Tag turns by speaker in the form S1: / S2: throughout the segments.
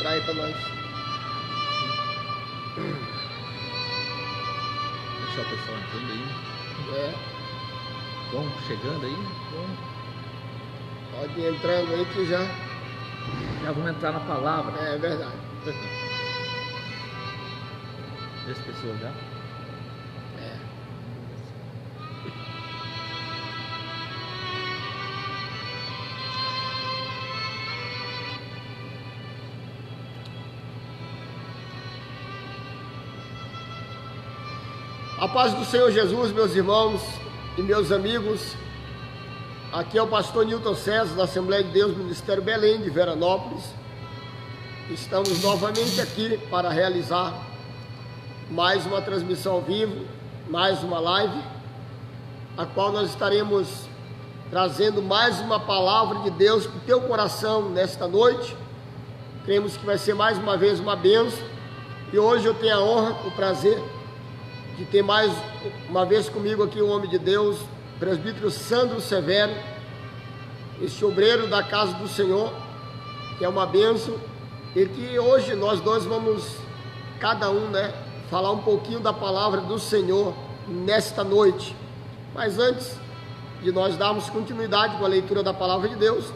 S1: entrar aí para nós.
S2: Deixar o pessoal entrando aí.
S1: É.
S2: Bom, chegando aí.
S1: Bom. Pode ir entrando aí que já...
S2: Já vamos entrar na palavra.
S1: É verdade.
S2: 10 pessoas já.
S1: É. A paz do Senhor Jesus, meus irmãos e meus amigos. Aqui é o pastor Nilton César, da Assembleia de Deus, Ministério Belém, de Veranópolis. Estamos novamente aqui para realizar mais uma transmissão ao vivo, mais uma live, a qual nós estaremos trazendo mais uma palavra de Deus para o teu coração nesta noite. Cremos que vai ser mais uma vez uma bênção. E hoje eu tenho a honra, o prazer de ter mais uma vez comigo aqui o homem de Deus, presbítero Sandro Severo, este obreiro da casa do Senhor, que é uma bênção, e que hoje nós dois vamos, cada um, falar um pouquinho da palavra do Senhor nesta noite. Mas antes de nós darmos continuidade com a leitura da palavra de Deus,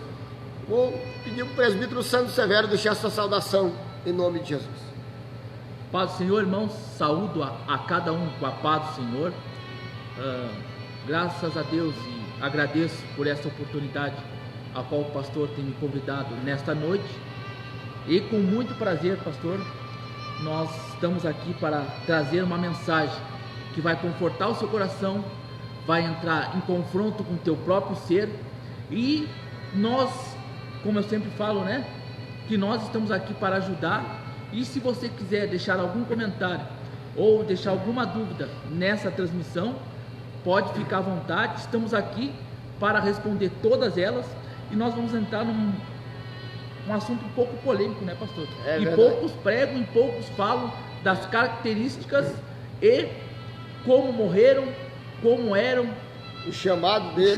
S1: vou pedir para o presbítero Sandro Severo deixar sua saudação em nome de Jesus.
S2: Paz do Senhor, irmãos, saúdo a cada um com a paz do Senhor. Graças a Deus e agradeço por essa oportunidade a qual o pastor tem me convidado nesta noite. E com muito prazer, pastor, nós estamos aqui para trazer uma mensagem que vai confortar o seu coração, vai entrar em confronto com o teu próprio ser. E nós, como eu sempre falo, que nós estamos aqui para ajudar. E se você quiser deixar algum comentário ou deixar alguma dúvida nessa transmissão, pode ficar à vontade. Estamos aqui para responder todas elas. E nós vamos entrar num assunto um pouco polêmico, pastor?
S1: É
S2: e
S1: verdade.
S2: Poucos pregam e poucos falam das características e como morreram, como eram,
S1: O chamado deles.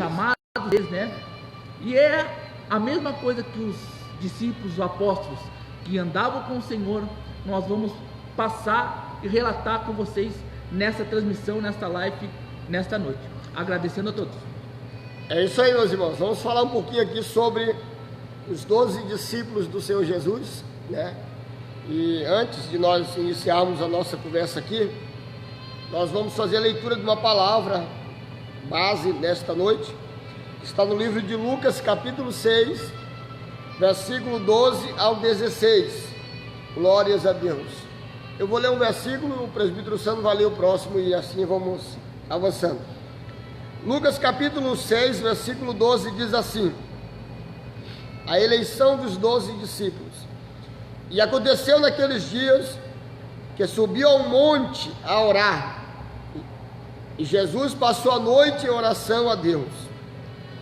S2: E é a mesma coisa que os discípulos, os apóstolos que andavam com o Senhor, nós vamos passar e relatar com vocês nessa transmissão, nesta live, nesta noite. Agradecendo a todos.
S1: É isso aí, meus irmãos. Vamos falar um pouquinho aqui sobre os 12 discípulos do Senhor Jesus, E antes de nós iniciarmos a nossa conversa aqui, nós vamos fazer a leitura de uma palavra base nesta noite. Está no livro de Lucas, capítulo 6, versículo 12 ao 16. Glórias a Deus. Eu vou ler um versículo, o presbítero Sandro vai ler o próximo e assim vamos avançando. Lucas capítulo 6, versículo 12 diz assim: a eleição dos 12 discípulos. E aconteceu naqueles dias que subiu ao monte a orar, e Jesus passou a noite em oração a Deus.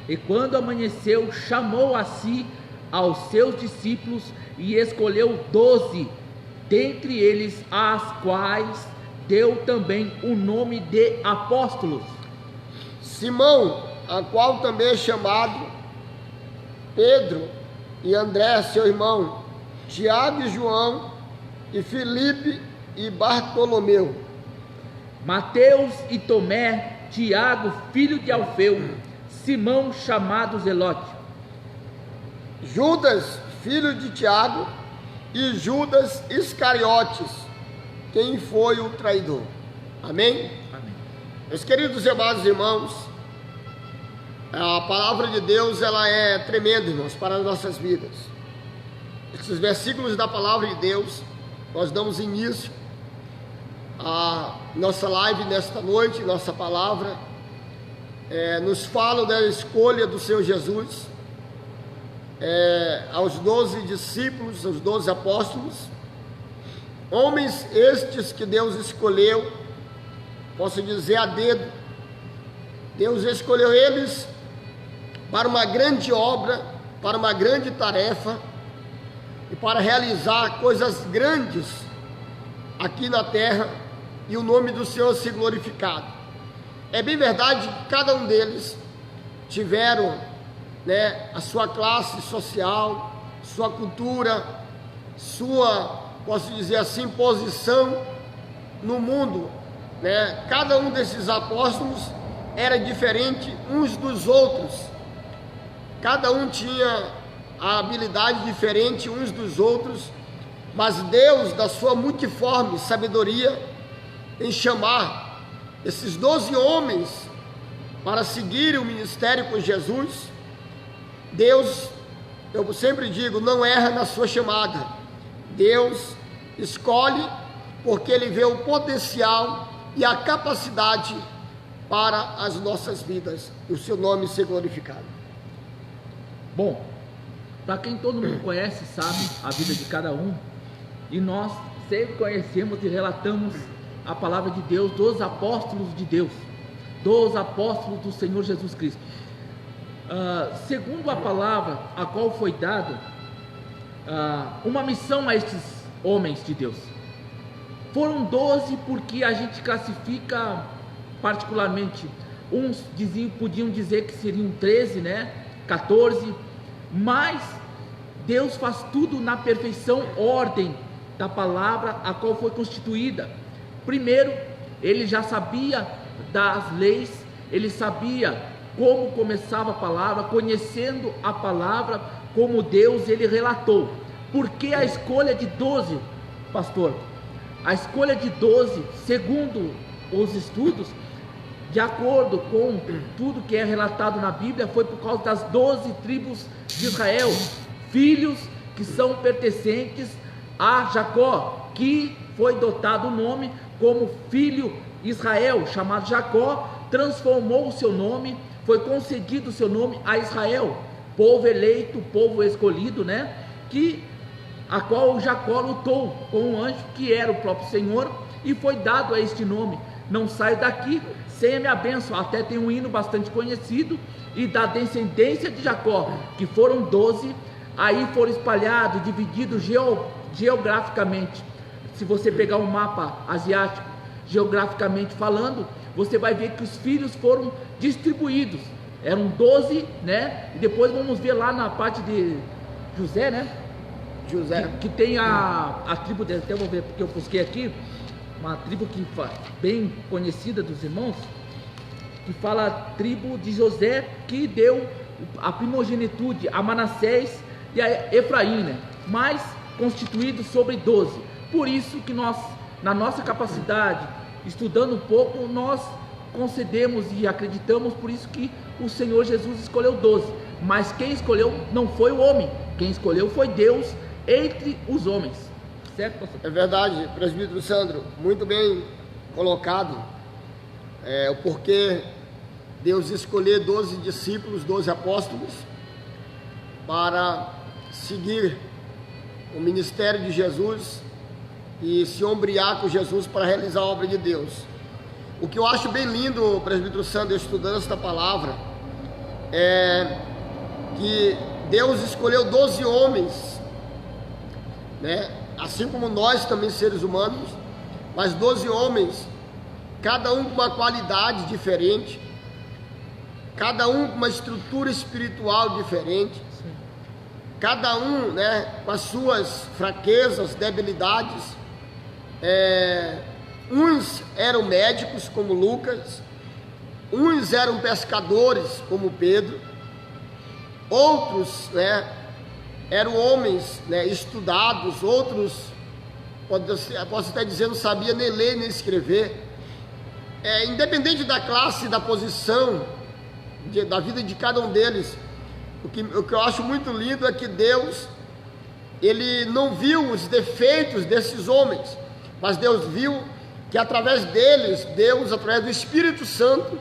S2: E quando amanheceu, chamou a si aos seus discípulos e escolheu 12, dentre eles as quais deu também o nome de apóstolos:
S1: Simão, a qual também é chamado Pedro, e André, seu irmão, Tiago e João, e Filipe e Bartolomeu,
S2: Mateus e Tomé, Tiago, filho de Alfeu, Simão, chamado Zelote,
S1: Judas, filho de Tiago, e Judas Iscariotes, quem foi o traidor. Amém?
S2: Amém.
S1: Meus queridos e amados irmãos, a palavra de Deus, ela é tremenda, irmãos, para as nossas vidas. Esses versículos da palavra de Deus, nós damos início à nossa live nesta noite. Nossa palavra nos fala da escolha do Senhor Jesus aos 12 discípulos, aos 12 apóstolos, homens estes que Deus escolheu, posso dizer a dedo. Deus escolheu eles para uma grande obra, para uma grande tarefa e para realizar coisas grandes aqui na terra, e o nome do Senhor se glorificado. É bem verdade que cada um deles tiveram a sua classe social, sua cultura, sua, posso dizer assim, posição no mundo, né? Cada um desses apóstolos era diferente uns dos outros, cada um tinha a habilidade diferente uns dos outros, mas Deus, da sua multiforme sabedoria, em chamar esses 12 homens para seguir o ministério com Jesus, Deus, eu sempre digo, não erra na sua chamada. Deus escolhe porque Ele vê o potencial e a capacidade para as nossas vidas, e o seu nome ser glorificado.
S2: Bom, para quem todo mundo conhece, sabe a vida de cada um, e nós sempre conhecemos e relatamos a palavra de Deus, dos apóstolos de Deus, dos apóstolos do Senhor Jesus Cristo. Segundo a palavra a qual foi dada uma missão a estes homens de Deus. Foram 12 porque a gente classifica particularmente, uns podiam dizer que seriam 13, né? 14, mas Deus faz tudo na perfeição ordem da palavra a qual foi constituída. Primeiro, ele já sabia das leis, ele sabia como começava a palavra, conhecendo a palavra como Deus, ele relatou. Por que a escolha de 12, pastor? A escolha de 12, segundo os estudos, de acordo com tudo que é relatado na Bíblia, foi por causa das 12 tribos de Israel, filhos que são pertencentes a Jacó, que foi dotado o nome como filho Israel, chamado Jacó, transformou o seu nome, foi concedido o seu nome a Israel, povo eleito, povo escolhido, né? A qual Jacó lutou com um anjo que era o próprio Senhor, e foi dado a este nome. Não saio daqui sem a minha bênção. Até tem um hino bastante conhecido, e da descendência de Jacó, que foram 12, aí foram espalhados, divididos geograficamente. Se você pegar um mapa asiático, geograficamente falando, você vai ver que os filhos foram distribuídos, eram 12, né? E depois vamos ver lá na parte de José, né?
S1: José.
S2: Que tem a tribo dele, até vou ver, porque eu busquei aqui, uma tribo que bem conhecida dos irmãos, que fala a tribo de José, que deu a primogenitude a Manassés e a Efraim, né? Mas constituído sobre 12. Por isso que nós, na nossa capacidade, estudando um pouco, nós concedemos e acreditamos, por isso que o Senhor Jesus escolheu 12. Mas quem escolheu não foi o homem, quem escolheu foi Deus entre os homens. Certo, pastor?
S1: É verdade, presbítero Sandro, muito bem colocado. O porquê Deus escolher 12 discípulos, 12 apóstolos, para seguir o ministério de Jesus e se ombrear com Jesus para realizar a obra de Deus. O que eu acho bem lindo, presbítero Sandro, estudando esta palavra, é que Deus escolheu 12 homens, né? Assim como nós também seres humanos, mas 12 homens, cada um com uma qualidade diferente, cada um com uma estrutura espiritual diferente, cada um, né, com as suas fraquezas, debilidades. Uns eram médicos, como Lucas, uns eram pescadores, como Pedro, outros, né, eram homens, né, estudados, outros, posso até dizer, não sabia nem ler nem escrever. Independente da classe, da posição, da vida de cada um deles, o que eu acho muito lindo é que Deus, Ele não viu os defeitos desses homens, mas Deus viu que através deles, Deus, através do Espírito Santo,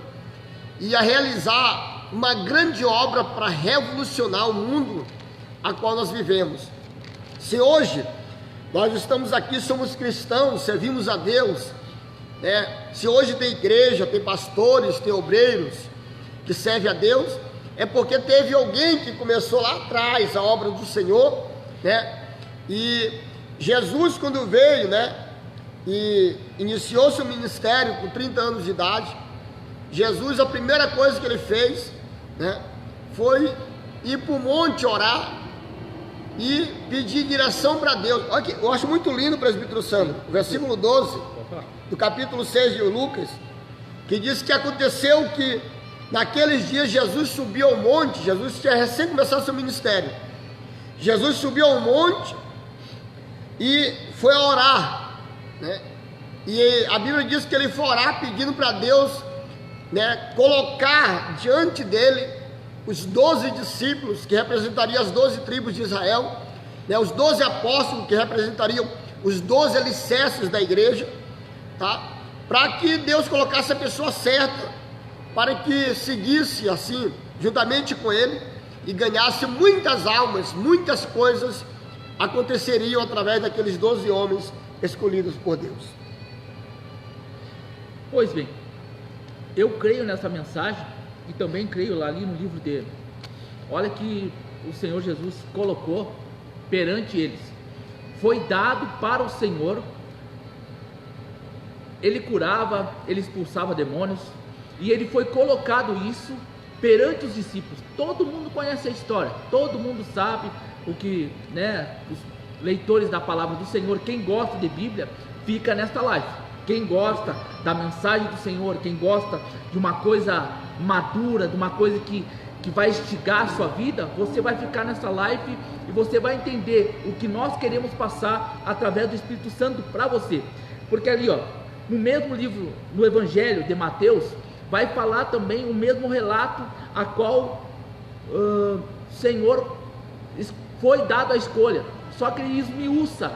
S1: ia realizar uma grande obra para revolucionar o mundo a qual nós vivemos. Se hoje nós estamos aqui, somos cristãos, servimos a Deus, né? Se hoje tem igreja, tem pastores, tem obreiros que servem a Deus, é porque teve alguém que começou lá atrás a obra do Senhor, né? E Jesus, quando veio, né, e iniciou seu ministério com 30 anos de idade, Jesus, a primeira coisa que ele fez, né, foi ir para o monte orar, e pedir direção para Deus. Olha que, eu acho muito lindo, presbítero Sandro, o versículo 12 do capítulo 6 de Lucas, que diz que aconteceu que naqueles dias Jesus subiu ao monte. Jesus tinha recém começado seu ministério. Jesus subiu ao monte e foi orar, né? E a Bíblia diz que ele foi orar pedindo para Deus, né, colocar diante dele os 12 discípulos, que representariam as 12 tribos de Israel, né, os 12 apóstolos, que representariam os 12 alicerces da igreja, tá? Para que Deus colocasse a pessoa certa, para que seguisse assim, juntamente com ele, e ganhasse muitas almas. Muitas coisas aconteceriam através daqueles 12 homens escolhidos por Deus.
S2: Pois bem, eu creio nessa mensagem e também creio lá ali no livro dele. Olha que o Senhor Jesus colocou perante eles. Foi dado para o Senhor, ele curava, ele expulsava demônios, e ele foi colocado isso perante os discípulos. Todo mundo conhece a história, todo mundo sabe o que, né, os leitores da palavra do Senhor, quem gosta de Bíblia, fica nesta live. Quem gosta da mensagem do Senhor, quem gosta de uma coisa madura, de uma coisa que vai instigar a sua vida, você vai ficar nessa live e você vai entender o que nós queremos passar através do Espírito Santo para você. Porque ali, ó, no mesmo livro, no Evangelho de Mateus, vai falar também o mesmo relato a qual o Senhor foi dado a escolha, só que ele esmiuça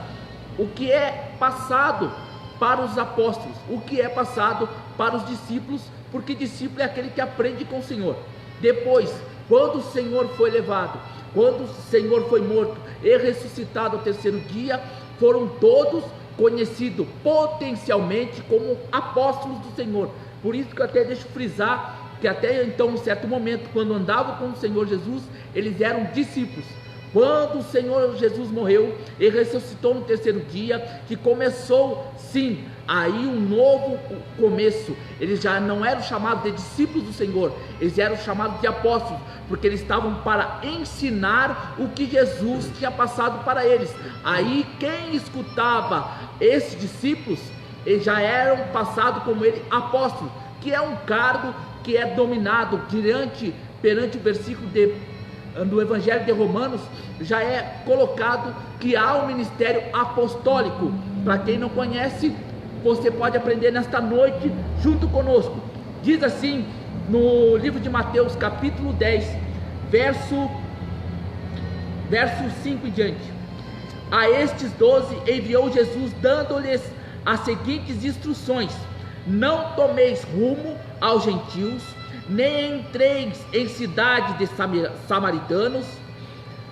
S2: o que é passado para os apóstolos, o que é passado para os discípulos, porque discípulo é aquele que aprende com o Senhor. Depois, quando o Senhor foi levado, quando o Senhor foi morto e ressuscitado ao terceiro dia, foram todos conhecidos potencialmente como apóstolos do Senhor. Por isso que eu até deixo frisar que até então, em certo momento, quando andavam com o Senhor Jesus, eles eram discípulos. Quando o Senhor Jesus morreu e ressuscitou no terceiro dia, que começou sim, aí um novo começo. Eles já não eram chamados de discípulos do Senhor, eles eram chamados de apóstolos, porque eles estavam para ensinar o que Jesus tinha passado para eles. Aí quem escutava esses discípulos, eles já eram passados como ele apóstolos, que é um cargo que é dominado perante o versículo do Evangelho de Romanos, já é colocado que há um ministério apostólico. Para quem não conhece, você pode aprender nesta noite junto conosco. Diz assim no livro de Mateus capítulo 10, verso 5 em diante: a estes 12 enviou Jesus, dando-lhes as seguintes instruções: não tomeis rumo aos gentios, nem entreis em cidade de samaritanos,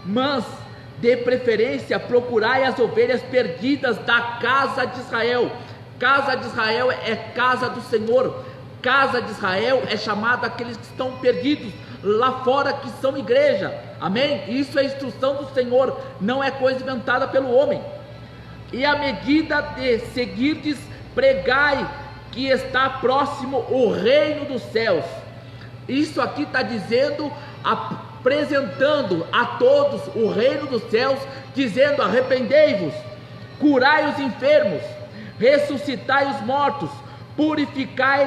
S2: mas de preferência procurai as ovelhas perdidas da casa de Israel. Casa de Israel é casa do Senhor. Casa de Israel é chamada aqueles que estão perdidos lá fora, que são igreja. Amém? Isso é instrução do Senhor, não é coisa inventada pelo homem. E à medida de seguirdes, pregai que está próximo o reino dos céus. Isso aqui está dizendo, apresentando a todos o reino dos céus, dizendo: arrependei-vos, curai os enfermos, ressuscitai os mortos, purificai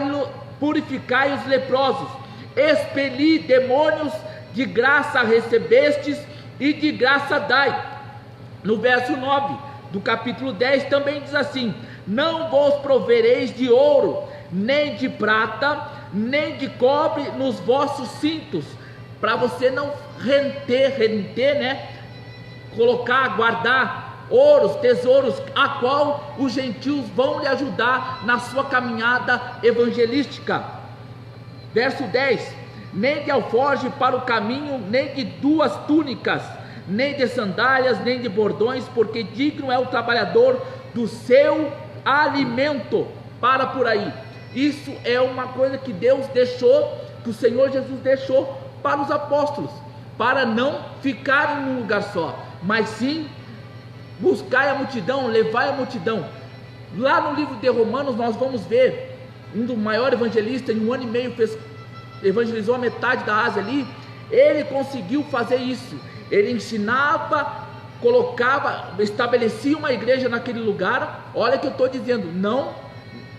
S2: os leprosos, expeli demônios, de graça recebestes e de graça dai. No verso 9 do capítulo 10 também diz assim: não vos provereis de ouro, nem de prata, nem de cobre nos vossos cintos, para você não renter, né? Colocar, guardar ouros, tesouros, a qual os gentios vão lhe ajudar na sua caminhada evangelística. Verso 10: nem de alforje para o caminho, nem de 2 túnicas, nem de sandálias, nem de bordões, porque digno é o trabalhador do seu alimento. Para por aí. Isso é uma coisa que Deus deixou, que o Senhor Jesus deixou para os apóstolos, para não ficarem num lugar só, mas sim buscar a multidão, levar a multidão. Lá no livro de Romanos nós vamos ver um dos maiores evangelistas, em 1 ano e meio evangelizou a metade da Ásia ali. Ele conseguiu fazer isso. Ele ensinava colocava, estabelecia uma igreja naquele lugar. Olha que eu estou dizendo, não,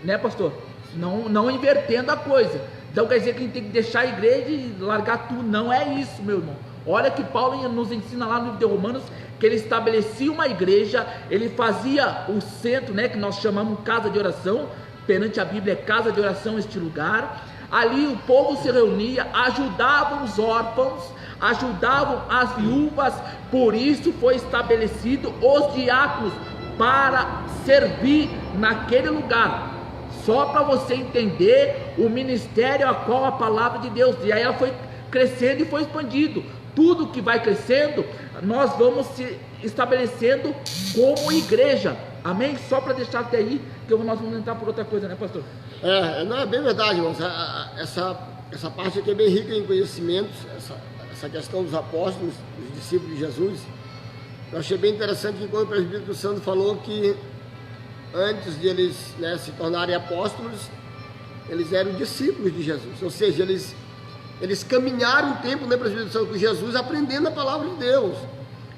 S2: né, pastor? Não invertendo a coisa. Então quer dizer que a gente tem que deixar a igreja e largar tudo. Não é isso, meu irmão. Olha que Paulo nos ensina lá no livro de Romanos, que ele estabelecia uma igreja, ele fazia o centro, né, que nós chamamos casa de oração. Perante a Bíblia é casa de oração este lugar. Ali o povo se reunia, ajudavam os órfãos, ajudavam as viúvas. Por isso foi estabelecido os diáconos para servir naquele lugar. Só para você entender o ministério a qual a palavra de Deus, e aí ela foi crescendo e foi expandido. Tudo que vai crescendo, nós vamos se estabelecendo como igreja. Amém? Só para deixar até aí, que nós vamos entrar por outra coisa, né, pastor?
S1: Não é bem verdade, irmãos. Essa parte aqui é bem rica em conhecimentos, essa questão dos apóstolos, dos discípulos de Jesus. Eu achei bem interessante que quando o presbítero Santo falou que antes de eles, né, se tornarem apóstolos, eles eram discípulos de Jesus, ou seja, eles caminharam um tempo, né, presbítero Santo, com Jesus, aprendendo a palavra de Deus.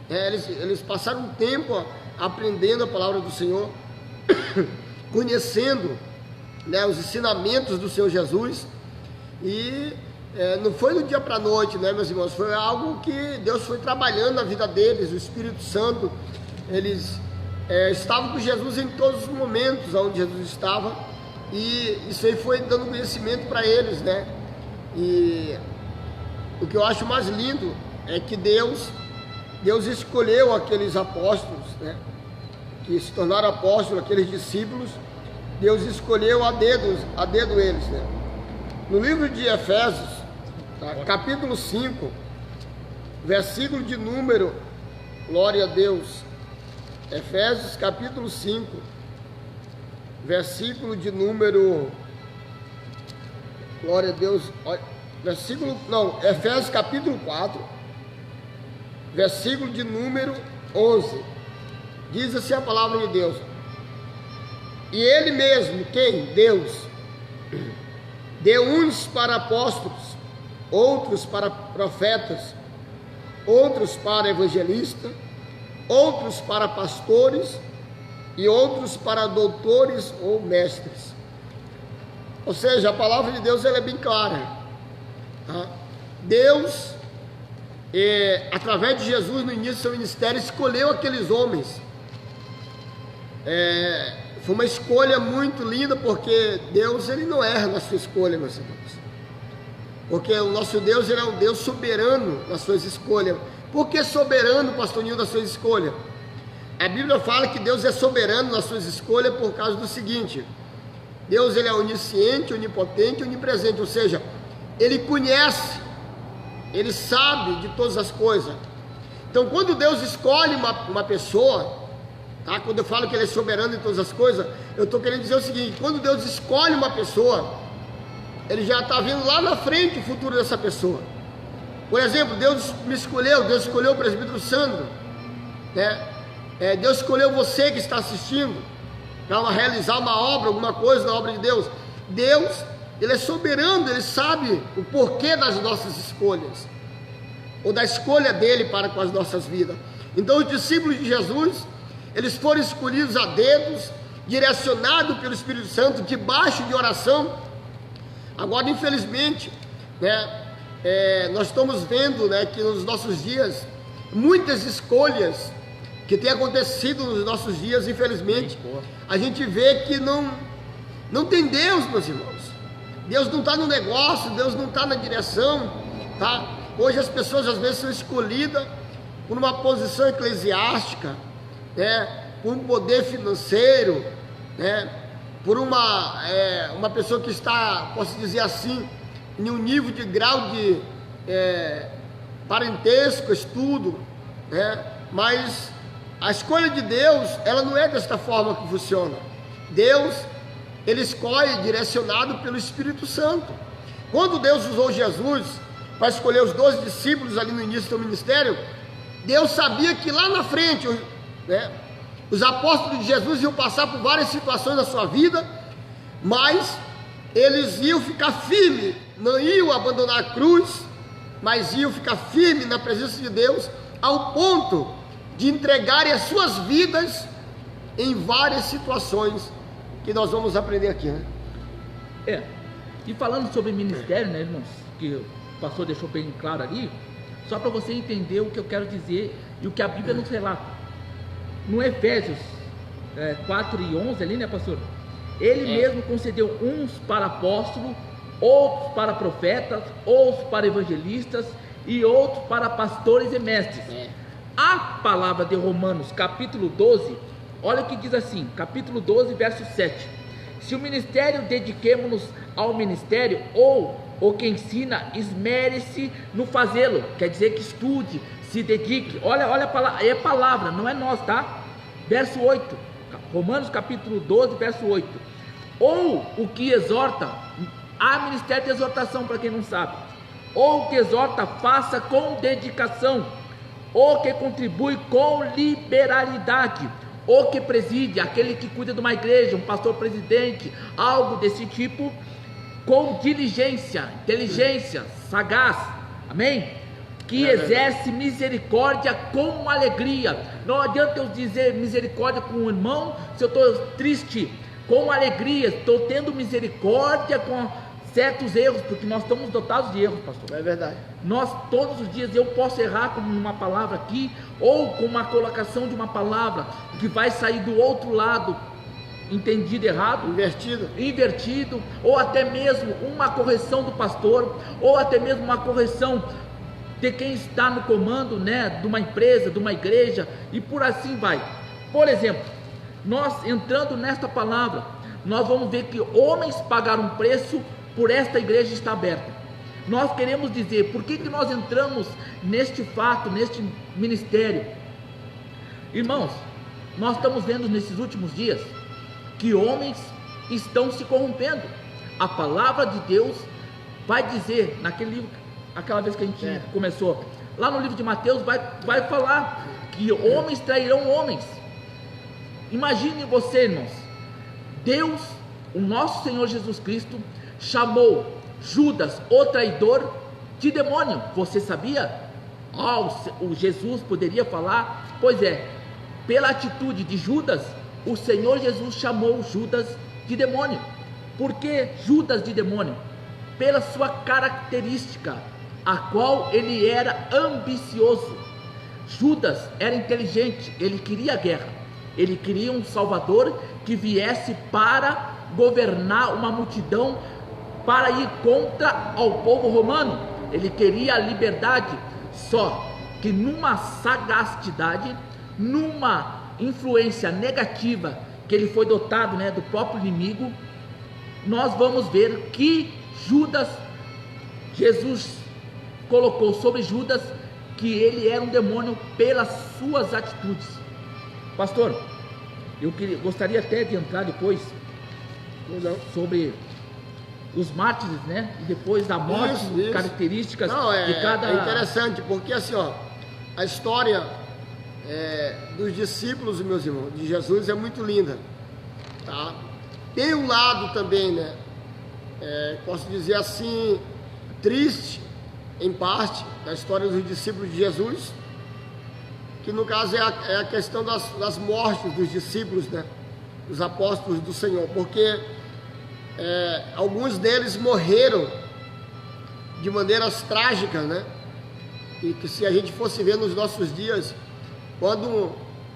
S1: Eles passaram um tempo aprendendo a palavra do Senhor, conhecendo, né, os ensinamentos do Senhor Jesus, e não foi do dia para a noite, né, meus irmãos, foi algo que Deus foi trabalhando na vida deles, o Espírito Santo. Eles estavam com Jesus em todos os momentos onde Jesus estava, e isso aí foi dando conhecimento para eles, né? E o que eu acho mais lindo é que Deus escolheu aqueles apóstolos, né, que se tornaram apóstolos, aqueles discípulos. Deus escolheu a dedo eles, né? No livro de Efésios, tá, capítulo 5, versículo de número, glória a Deus, Efésios capítulo 5, versículo de número, glória a Deus, Efésios capítulo 4, versículo de número 11, diz assim a palavra de Deus: e Ele mesmo, quem? Deus, deu uns para apóstolos, outros para profetas, outros para evangelistas, outros para pastores e outros para doutores ou mestres. Ou seja, a palavra de Deus ela é bem clara, tá? Deus, através de Jesus, no início do seu ministério, escolheu aqueles homens. Foi uma escolha muito linda, porque Deus, ele não erra na sua escolha, meus irmãos. Porque o nosso Deus, ele é um Deus soberano nas suas escolhas. Por que soberano, pastor Nil, das suas escolhas? A Bíblia fala que Deus é soberano nas suas escolhas por causa do seguinte: Deus, ele é onisciente, onipotente, onipresente, ou seja, ele conhece, ele sabe de todas as coisas. Então, quando Deus escolhe uma pessoa, tá? Quando eu falo que ele é soberano em todas as coisas, eu estou querendo dizer o seguinte: quando Deus escolhe uma pessoa, ele já está vendo lá na frente o futuro dessa pessoa. Por exemplo, Deus me escolheu, Deus escolheu o presbítero Sandro, né? Deus escolheu você que está assistindo para realizar uma obra, alguma coisa na obra de Deus. Deus, ele é soberano, ele sabe o porquê das nossas escolhas, ou da escolha dele para com as nossas vidas. Então os discípulos de Jesus, eles foram escolhidos a dedos, direcionados pelo Espírito Santo, debaixo de oração. Agora, infelizmente, né, nós estamos vendo, né, que nos nossos dias, muitas escolhas que têm acontecido nos nossos dias, infelizmente, a gente vê que não tem Deus, meus irmãos. Deus não está no negócio, Deus não está na direção, tá? Hoje as pessoas às vezes são escolhidas por uma posição eclesiástica, né, por um poder financeiro, né, por uma pessoa que está, posso dizer assim, em um nível de grau de parentesco, estudo, né? Mas a escolha de Deus, ela não é desta forma que funciona. Deus, ele escolhe direcionado pelo Espírito Santo. Quando Deus usou Jesus para escolher os 12 discípulos ali no início do seu ministério, Deus sabia que lá na frente, né, os apóstolos de Jesus iam passar por várias situações na sua vida, mas eles iam ficar firmes, não iam abandonar a cruz, mas iam ficar firmes na presença de Deus, ao ponto de entregarem as suas vidas em várias situações que nós vamos aprender aqui, né?
S2: E falando sobre ministério, né, irmãos, que o pastor deixou bem claro ali, só para você entender o que eu quero dizer e o que a Bíblia nos relata. No Efésios 4:11 ali, né, pastor? Ele mesmo concedeu uns para apóstolos, outros para profetas, outros para evangelistas e outros para pastores e mestres. A palavra de Romanos, capítulo 12, olha o que diz assim, capítulo 12, verso 7. Se o ministério, dediquemo-nos ao ministério, ou o que ensina, esmere-se no fazê-lo. Quer dizer que estude, se dedique. Olha a palavra, é palavra, não é nós, tá? Verso 8, Romanos capítulo 12, verso 8. Ou o que exorta, há ministério de exortação para quem não sabe. Ou o que exorta, faça com dedicação. Ou que contribui com liberalidade. Ou que preside, aquele que cuida de uma igreja, um pastor presidente, algo desse tipo, com diligência, inteligência, sagaz, amém? Que exerce misericórdia com alegria. Não adianta eu dizer misericórdia com o irmão se eu estou triste, com alegria, estou tendo misericórdia com certos erros, porque nós estamos dotados de erros, pastor.
S1: É verdade.
S2: Nós todos os dias eu posso errar com uma palavra aqui, ou com uma colocação de uma palavra que vai sair do outro lado, entendido errado, invertido, ou até mesmo uma correção do pastor, ou até mesmo uma correção de quem está no comando, né, de uma empresa, de uma igreja, e por assim vai. Por exemplo, nós entrando nesta palavra, nós vamos ver que homens pagaram preço por esta igreja estar aberta. Nós queremos dizer, por que nós entramos neste fato, neste ministério? Irmãos, nós estamos vendo nesses últimos dias que homens estão se corrompendo. A palavra de Deus vai dizer, naquele livro, aquela vez que a gente começou, lá no livro de Mateus, vai falar que homens trairão homens. Imagine você, irmãos, Deus, o nosso Senhor Jesus Cristo, chamou Judas, o traidor, de demônio. Você sabia? O Jesus poderia falar, pois é, pela atitude de Judas, o Senhor Jesus chamou Judas de demônio. Por que Judas de demônio? Pela sua característica, a qual ele era ambicioso. Judas era inteligente, ele queria a guerra, ele queria um salvador que viesse para governar uma multidão, para ir contra o povo romano. Ele queria a liberdade, só que numa sagacidade, numa influência negativa que ele foi dotado, né, do próprio inimigo. Nós vamos ver que Jesus colocou sobre Judas que ele era um demônio pelas suas atitudes. Pastor, eu gostaria até de entrar depois sobre os mártires, né? E depois da morte, isso. Características de cada...
S1: É interessante, porque assim, a história dos discípulos, meus irmãos, de Jesus é muito linda, tá? Tem um lado também, né? Posso dizer assim, triste, em parte, da história dos discípulos de Jesus, que no caso é a questão das mortes dos discípulos, né? Dos apóstolos do Senhor, porque alguns deles morreram de maneiras trágicas, né? E que se a gente fosse ver nos nossos dias, quando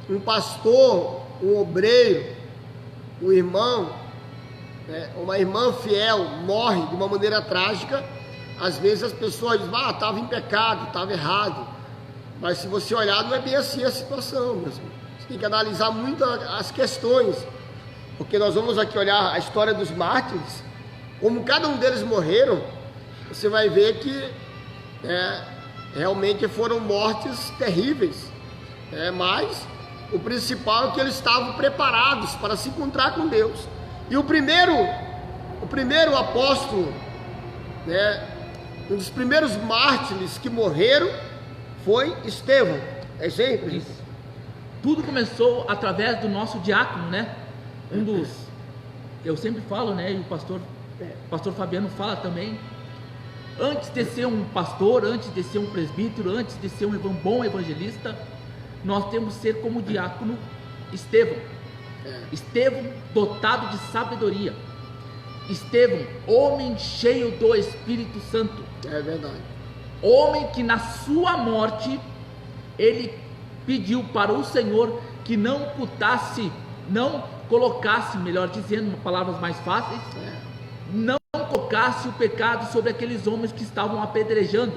S1: um pastor, um obreiro, um irmão, uma irmã fiel morre de uma maneira trágica, às vezes as pessoas dizem, estava em pecado, estava errado. Mas se você olhar, não é bem assim a situação, meu irmão. Você tem que analisar muito as questões, porque nós vamos aqui olhar a história dos mártires, como cada um deles morreram. Você vai ver que realmente foram mortes terríveis, mas o principal é que eles estavam preparados para se encontrar com Deus. E o primeiro apóstolo, né, um dos primeiros mártires que morreram foi Estevão. É isso aí?
S2: Isso. Tudo começou através do nosso diácono, né? Eu sempre falo, né? E o pastor Fabiano fala também. Antes de ser um pastor, antes de ser um presbítero, antes de ser um bom evangelista, nós temos que ser como o diácono Estevão. Estevão, dotado de sabedoria. Estevão, homem cheio do Espírito Santo.
S1: É verdade.
S2: Homem que na sua morte, ele pediu para o Senhor que não colocasse, melhor dizendo, palavras mais fáceis, não colocasse o pecado sobre aqueles homens que estavam apedrejando.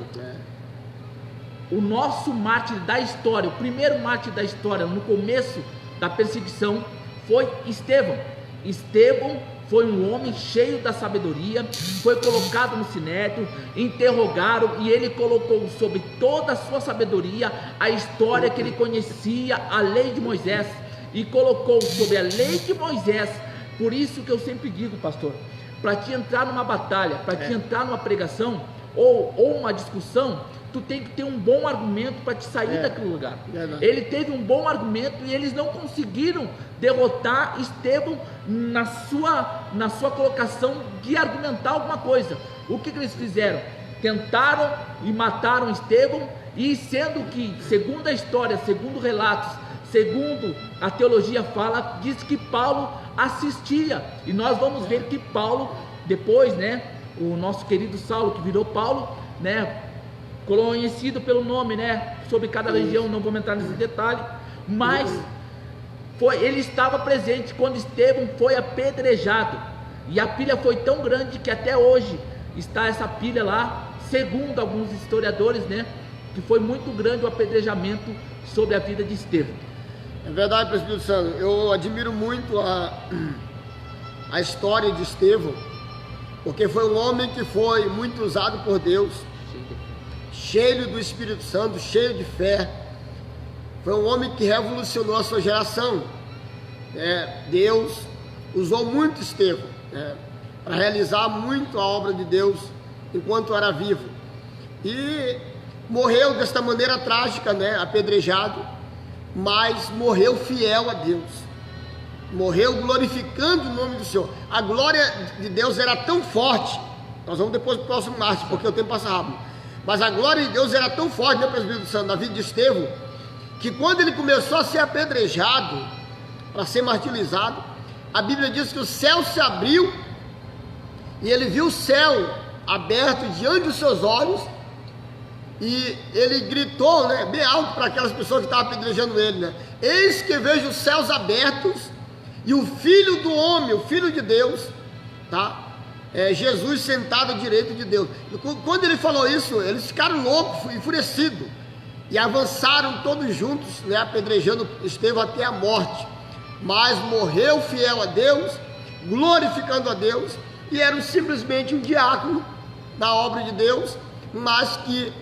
S2: O nosso mártir da história, o primeiro mártir da história, no começo da perseguição, foi Estevão. Estevão foi um homem cheio da sabedoria, foi colocado no sinédrio, interrogaram, e ele colocou sobre toda a sua sabedoria a história que ele conhecia, a lei de Moisés, e colocou sobre a lei de Moisés. Por isso que eu sempre digo, pastor, para te entrar numa batalha, para te entrar numa pregação ou uma discussão, tu tem que ter um bom argumento para te sair daquele lugar. Ele teve um bom argumento e eles não conseguiram derrotar Estevão na sua colocação de argumentar alguma coisa. O que eles fizeram? Tentaram e mataram Estevão, e sendo que, segundo a história, segundo relatos, segundo a teologia fala, diz que Paulo assistia, e nós vamos ver que Paulo, depois, o nosso querido Saulo, que virou Paulo, conhecido pelo nome, sobre cada região, não vou entrar nesse detalhe, mas ele estava presente quando Estevão foi apedrejado, e a pilha foi tão grande que até hoje está essa pilha lá, segundo alguns historiadores, que foi muito grande o apedrejamento sobre a vida de Estevão.
S1: É verdade, presbítero Sandro, eu admiro muito a história de Estevão, porque foi um homem que foi muito usado por Deus, cheio do Espírito Santo, cheio de fé. Foi um homem que revolucionou a sua geração. Deus usou muito Estevão para realizar muito a obra de Deus enquanto era vivo, e morreu desta maneira trágica, apedrejado, mas morreu fiel a Deus, morreu glorificando o nome do Senhor. A glória de Deus era tão forte, nós vamos depois para o próximo mártir, porque o tempo passa rápido, mas a glória de Deus era tão forte, presbítero Santo, na vida de Estevão, que quando ele começou a ser apedrejado, para ser martirizado, a Bíblia diz que o céu se abriu, e ele viu o céu aberto diante dos seus olhos, e ele gritou, bem alto para aquelas pessoas que estavam apedrejando ele, eis que vejo os céus abertos, e o Filho do Homem, o Filho de Deus, Jesus sentado à direita de Deus. E quando ele falou isso, eles ficaram loucos, enfurecidos, e avançaram todos juntos, apedrejando Estevão até a morte, mas morreu fiel a Deus, glorificando a Deus, e era simplesmente um diácono na obra de Deus, mas que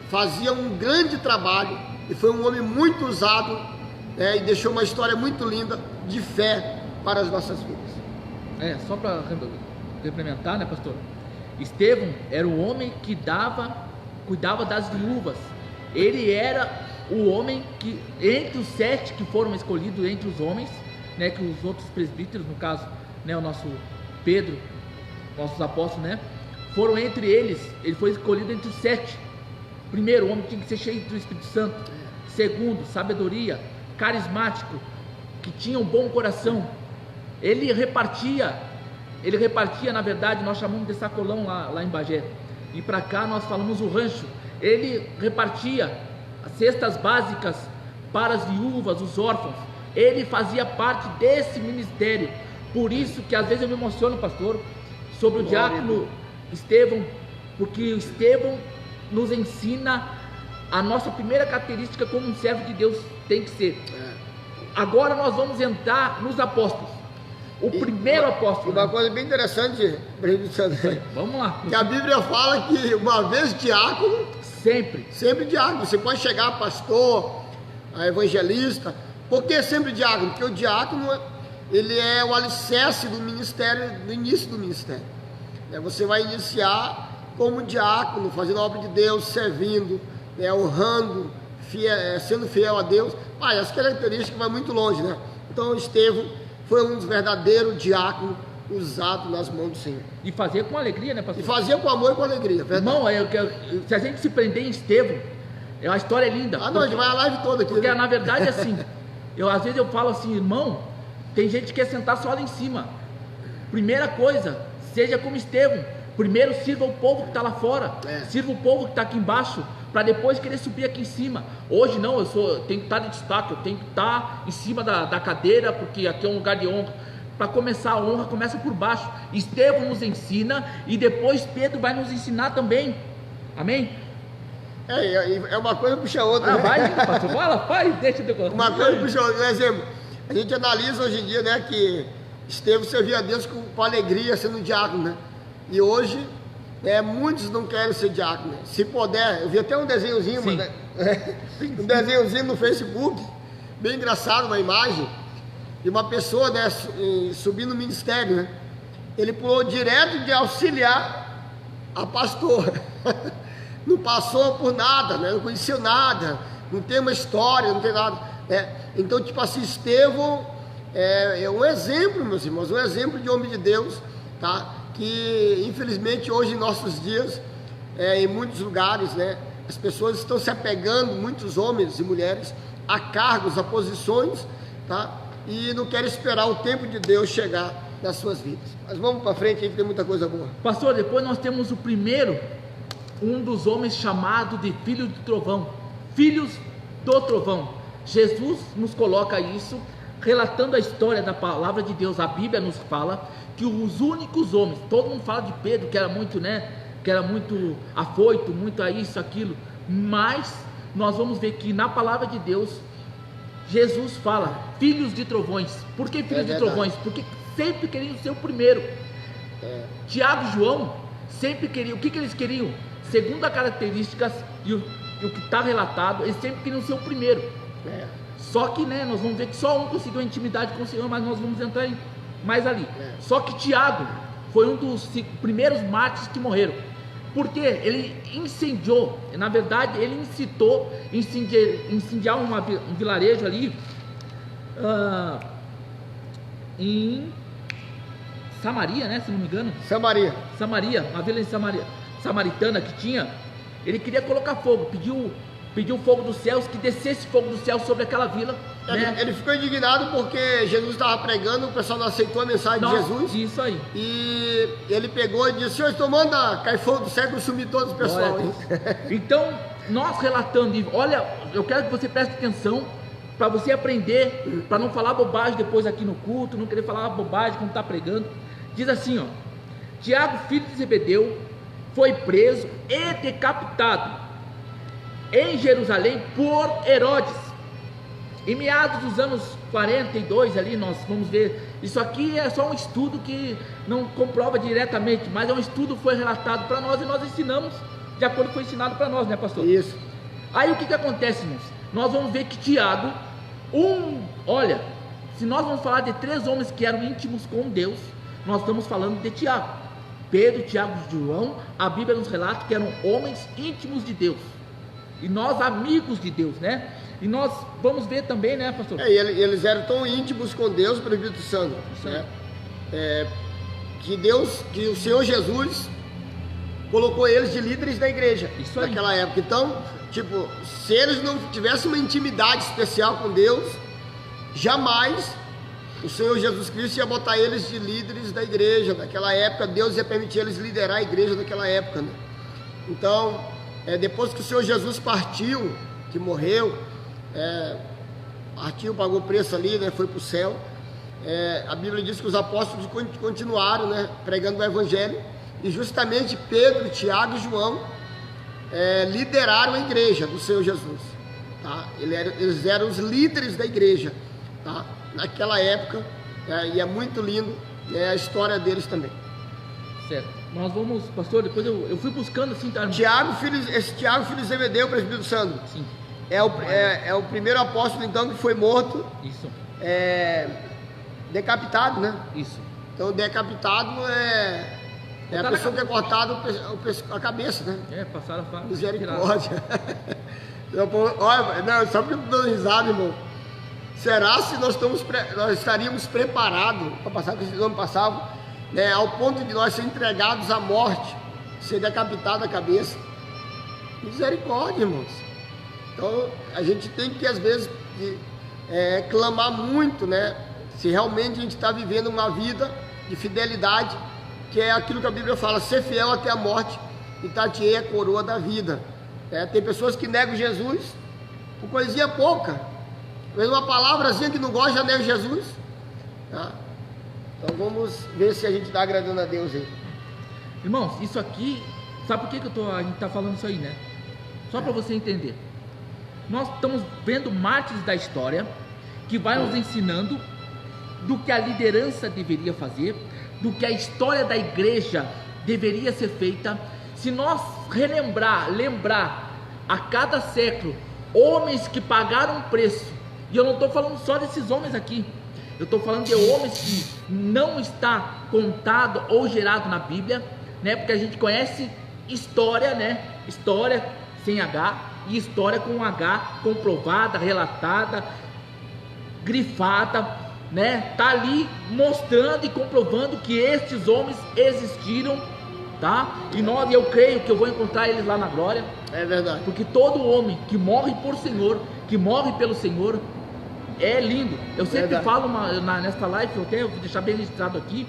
S1: fazia um grande trabalho, e foi um homem muito usado, e deixou uma história muito linda de fé para as nossas vidas.
S2: Só para complementar, pastor, Estevão era o homem que cuidava das viúvas. Ele era o homem que, entre os 7 que foram escolhidos entre os homens, que os outros presbíteros, no caso, o nosso Pedro, nossos apóstolos, foram entre eles, ele foi escolhido entre os 7. Primeiro, o homem tinha que ser cheio do Espírito Santo. Segundo, sabedoria, carismático, que tinha um bom coração. Ele repartia, na verdade, nós chamamos de sacolão lá em Bagé, e para cá nós falamos o rancho. Ele repartia as cestas básicas para as viúvas, os órfãos. Ele fazia parte desse ministério. Por isso que às vezes eu me emociono, pastor, sobre o diácono Estevão, porque Estevão nos ensina a nossa primeira característica como um servo de Deus tem que ser. Agora nós vamos entrar nos apóstolos. O primeiro apóstolo.
S1: Uma coisa bem interessante,
S2: vamos lá.
S1: Que a Bíblia fala que uma vez diácono,
S2: sempre
S1: diácono. Você pode chegar pastor, a evangelista. Por que sempre diácono? Porque o diácono, ele é o alicerce do ministério, do início do ministério. Você vai iniciar como diácono, fazendo a obra de Deus, servindo, honrando, sendo fiel a Deus. As características vão muito longe, Então Estevão foi um dos verdadeiros diáconos usados nas mãos do Senhor.
S2: E fazer com alegria, pastor?
S1: E fazer com amor e com alegria.
S2: Irmão, se a gente se prender em Estevão, A história é linda.
S1: Ah, não, a gente vai a live toda aqui.
S2: Porque
S1: né?
S2: na verdade assim, às vezes eu falo assim, irmão, tem gente que quer sentar só lá em cima. Primeira coisa, seja como Estevão. Primeiro sirva o povo que está lá fora, sirva o povo que está aqui embaixo, para depois querer subir aqui em cima. Hoje não, eu tenho que estar de destaque, eu tenho que estar em cima da cadeira, porque aqui é um lugar de honra. Para começar, a honra começa por baixo. Estevão nos ensina e depois Pedro vai nos ensinar também. Amém?
S1: É uma coisa puxa a outra.
S2: Vai, pastor, fala, pai, deixa eu ter
S1: Uma coisa puxa a outra. Por exemplo, a gente analisa hoje em dia, né, que Estevão servia a Deus com alegria sendo diácono, né? E hoje, muitos não querem ser diácono. Se puder, eu vi até um desenhozinho, um desenhozinho no Facebook, bem engraçado, uma imagem, de uma pessoa, né, subindo no ministério, né? Ele pulou direto de auxiliar a pastor. Não passou por nada, né? Não conheceu nada, não tem uma história, não tem nada, né? Então, tipo assim, Estevão é um exemplo, meus irmãos, um exemplo de homem de Deus, tá? Que infelizmente hoje em nossos dias, em muitos lugares, né, as pessoas estão se apegando, muitos homens e mulheres, a cargos, a posições, tá? E não querem esperar o tempo de Deus chegar nas suas vidas. Mas vamos para frente, aí tem muita coisa boa.
S2: Pastor, depois nós temos o primeiro, um dos homens chamado de filho do trovão, filhos do trovão. Jesus nos coloca isso, relatando a história da palavra de Deus. A Bíblia nos fala que os únicos homens, todo mundo fala de Pedro, que era muito, né, que era muito afoito, muito a isso, aquilo, mas nós vamos ver que na palavra de Deus, Jesus fala, filhos de trovões. Por que filhos de trovões? Porque sempre queriam ser o primeiro. Tiago e João sempre queriam, o que eles queriam? Segundo as características e o que está relatado, eles sempre queriam ser o primeiro. Só que, né, nós vamos ver que só um conseguiu intimidade com o Senhor, mas nós vamos entrar mais ali. Só que Tiago foi um dos primeiros mártires que morreram. Porque ele incendiou, na verdade, ele incitou incendiar um vilarejo ali em Samaria, né, se não me engano. Samaria, uma vila em samaritana que tinha. Ele queria colocar fogo, pediu fogo dos céus, que descesse fogo do céu sobre aquela vila.
S1: Ele ficou indignado porque Jesus estava pregando, o pessoal não aceitou a mensagem de Jesus.
S2: Isso aí.
S1: E ele pegou e disse: Senhor, estou mandando cair fogo do céu e consumir todo o pessoal.
S2: Então, nós relatando, olha, eu quero que você preste atenção para você aprender, para não falar bobagem depois aqui no culto, não querer falar bobagem quando está pregando. Diz assim, ó: Tiago, filho de Zebedeu, foi preso e decapitado em Jerusalém por Herodes. Em meados dos anos 42 ali, nós vamos ver, isso aqui é só um estudo que não comprova diretamente, mas é um estudo que foi relatado para nós e nós ensinamos de acordo com o que foi ensinado para nós, né, pastor?
S1: Isso.
S2: Aí o que acontece, irmãos? Nós vamos ver que Tiago, olha, se nós vamos falar de 3 homens que eram íntimos com Deus, nós estamos falando de Tiago. Pedro, Tiago e João, a Bíblia nos relata que eram homens íntimos de Deus. E nós amigos de Deus, né? E nós vamos ver também, né, pastor?
S1: Eles eram tão íntimos com Deus, pelo Espírito Santo, né? Que o Senhor Jesus colocou eles de líderes da igreja naquela época. Então, tipo, se eles não tivessem uma intimidade especial com Deus, jamais o Senhor Jesus Cristo ia botar eles de líderes da igreja. Naquela época, Deus ia permitir eles liderar a igreja naquela época, né? Então, depois que o Senhor Jesus partiu, que morreu, partiu, pagou o preço ali, né, foi para o céu, a Bíblia diz que os apóstolos continuaram, né, pregando o evangelho, e justamente Pedro, Tiago e João lideraram a igreja do Senhor Jesus, tá? Eles eram os líderes da igreja, tá? Naquela época, e é muito lindo, a história deles também.
S2: Certo. Nós vamos, pastor, depois eu fui buscando assim, tá?
S1: Esse Tiago, filho de Zebedeu, presbítero Santo.
S2: Sim.
S1: É o primeiro apóstolo, então, que foi morto.
S2: Isso.
S1: Decapitado, né?
S2: Isso.
S1: Então, decapitado é a pessoa que é cortada a cabeça, né?
S2: Passaram a falar.
S1: Misericórdia. Olha, não, só porque eu estou dando risada, irmão. Será se nós estaríamos preparados para passar com esses homens passavam, né, ao ponto de nós ser entregados à morte, ser decapitado a cabeça? Misericórdia, irmãos. Então a gente tem que às vezes clamar muito, né? Se realmente a gente está vivendo uma vida de fidelidade, que é aquilo que a Bíblia fala, ser fiel até a morte e dar-te-ei a coroa da vida. Tem pessoas que negam Jesus por coisinha pouca, mesmo uma palavrazinha que não gosta já nega Jesus, tá? Então vamos ver se a gente está agradando a Deus aí.
S2: Irmãos, isso aqui, sabe por que a gente está falando isso aí, né? Só para você entender. Nós estamos vendo mártires da história que vai nos ensinando do que a liderança deveria fazer, do que a história da igreja deveria ser feita. Se nós lembrar a cada século homens que pagaram um preço, e eu não estou falando só desses homens aqui, eu estou falando de homens que não está contado ou gerado na Bíblia, né? Porque a gente conhece história, né? História sem H e história com H, comprovada, relatada, grifada, né? Tá ali mostrando e comprovando que estes homens existiram, tá? E eu creio que eu vou encontrar eles lá na glória.
S1: É verdade.
S2: Porque todo homem que morre por Senhor, que morre pelo Senhor, é lindo. Eu sempre falo nesta live, eu até vou deixar bem registrado aqui.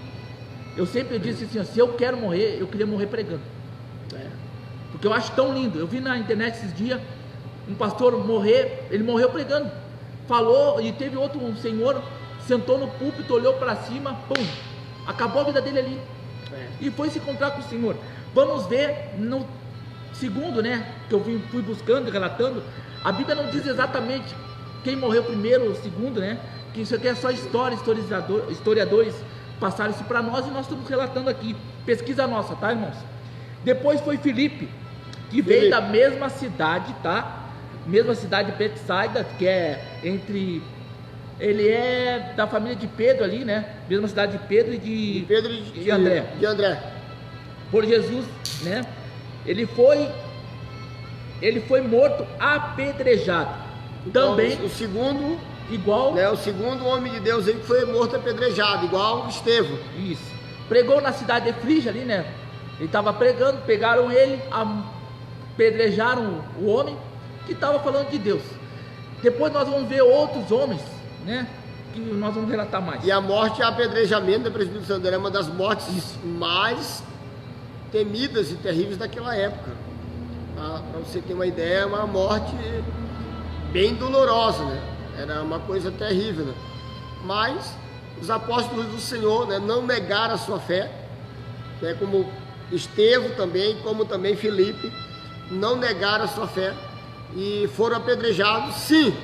S2: Eu sempre disse assim, se eu quero morrer, eu queria morrer pregando. Porque eu acho tão lindo. Eu vi na internet esses dias um pastor morrer, ele morreu pregando. Falou, e teve um senhor, sentou no púlpito, olhou para cima, pum, acabou a vida dele ali. E foi se encontrar com o Senhor. Vamos ver no segundo, né, que eu fui buscando, relatando. A Bíblia não diz exatamente quem morreu primeiro ou segundo, né? Que isso aqui é só história, historiadores passaram isso para nós e nós estamos relatando aqui. Pesquisa nossa, tá, irmãos? Depois foi Filipe, que veio da mesma cidade, tá? Mesma cidade de Betsaida, que é entre... Ele é da família de Pedro ali, né? Mesma cidade de Pedro e de André.
S1: De André.
S2: Por Jesus, né? Ele foi morto apedrejado.
S1: Então,
S2: também
S1: o segundo,
S2: igual,
S1: né? O segundo homem de Deus aí que foi morto apedrejado, igual Estevão.
S2: Isso. Pregou na cidade de Frígia ali, né? Ele estava pregando, pegaram ele, apedrejaram o homem que estava falando de Deus. Depois nós vamos ver outros homens, né? Que nós vamos relatar mais.
S1: E a morte e apedrejamento da presbítero Santo André é uma das mortes mais temidas e terríveis daquela época. Para você ter uma ideia, é uma morte bem dolorosa, né? Era uma coisa terrível, né? Mas os apóstolos do Senhor, né, não negaram a sua fé, né, como Estevão também, como também Filipe, não negaram a sua fé e foram apedrejados, sim,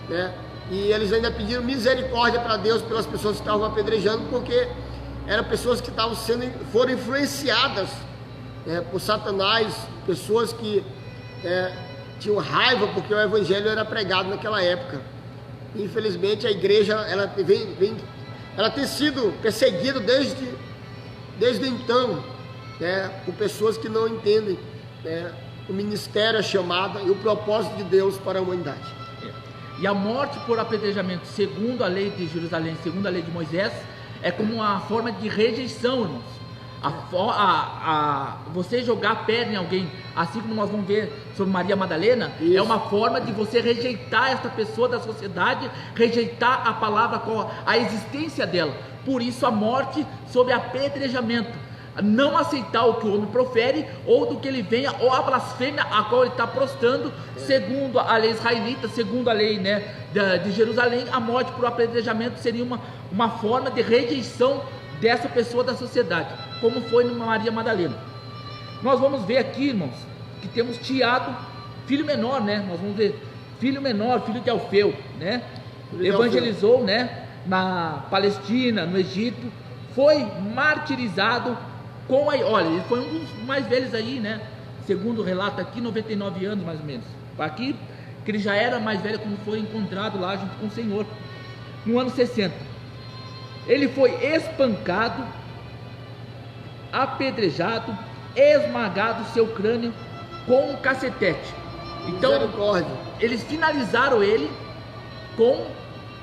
S1: né? E eles ainda pediram misericórdia para Deus pelas pessoas que estavam apedrejando, porque eram pessoas que foram influenciadas, né, por Satanás, pessoas que tinham raiva porque o evangelho era pregado naquela época. Infelizmente a igreja ela tem sido perseguida desde então, né, por pessoas que não entendem, né, o ministério, a chamada e o propósito de Deus para a humanidade.
S2: E a morte por apedrejamento, segundo a lei de Jerusalém, segundo a lei de Moisés, é como uma forma de rejeição, irmãos. Você jogar pedra em alguém, assim como nós vamos ver sobre Maria Madalena, isso, é uma forma de você rejeitar esta pessoa da sociedade, rejeitar a palavra, a existência dela. Por isso a morte sob apedrejamento. Não aceitar o que o homem profere, ou do que ele venha, ou a blasfêmia a qual ele está prostrando, segundo a lei israelita, segundo a lei, né, de Jerusalém. A morte por apedrejamento seria uma forma de rejeição dessa pessoa da sociedade, como foi numa Maria Madalena. Nós vamos ver aqui, irmãos, que temos Tiago, filho menor, né? Nós vamos ver filho menor, filho de Alfeu, né? Evangelizou, né, na Palestina, no Egito, foi martirizado olha, ele foi um dos mais velhos aí, né? Segundo o relato aqui, 99 anos mais ou menos. Aqui, que ele já era mais velho quando foi encontrado lá junto com o Senhor, no ano 60. Ele foi espancado, apedrejado, esmagado seu crânio com um cacetete. Então, eles finalizaram ele com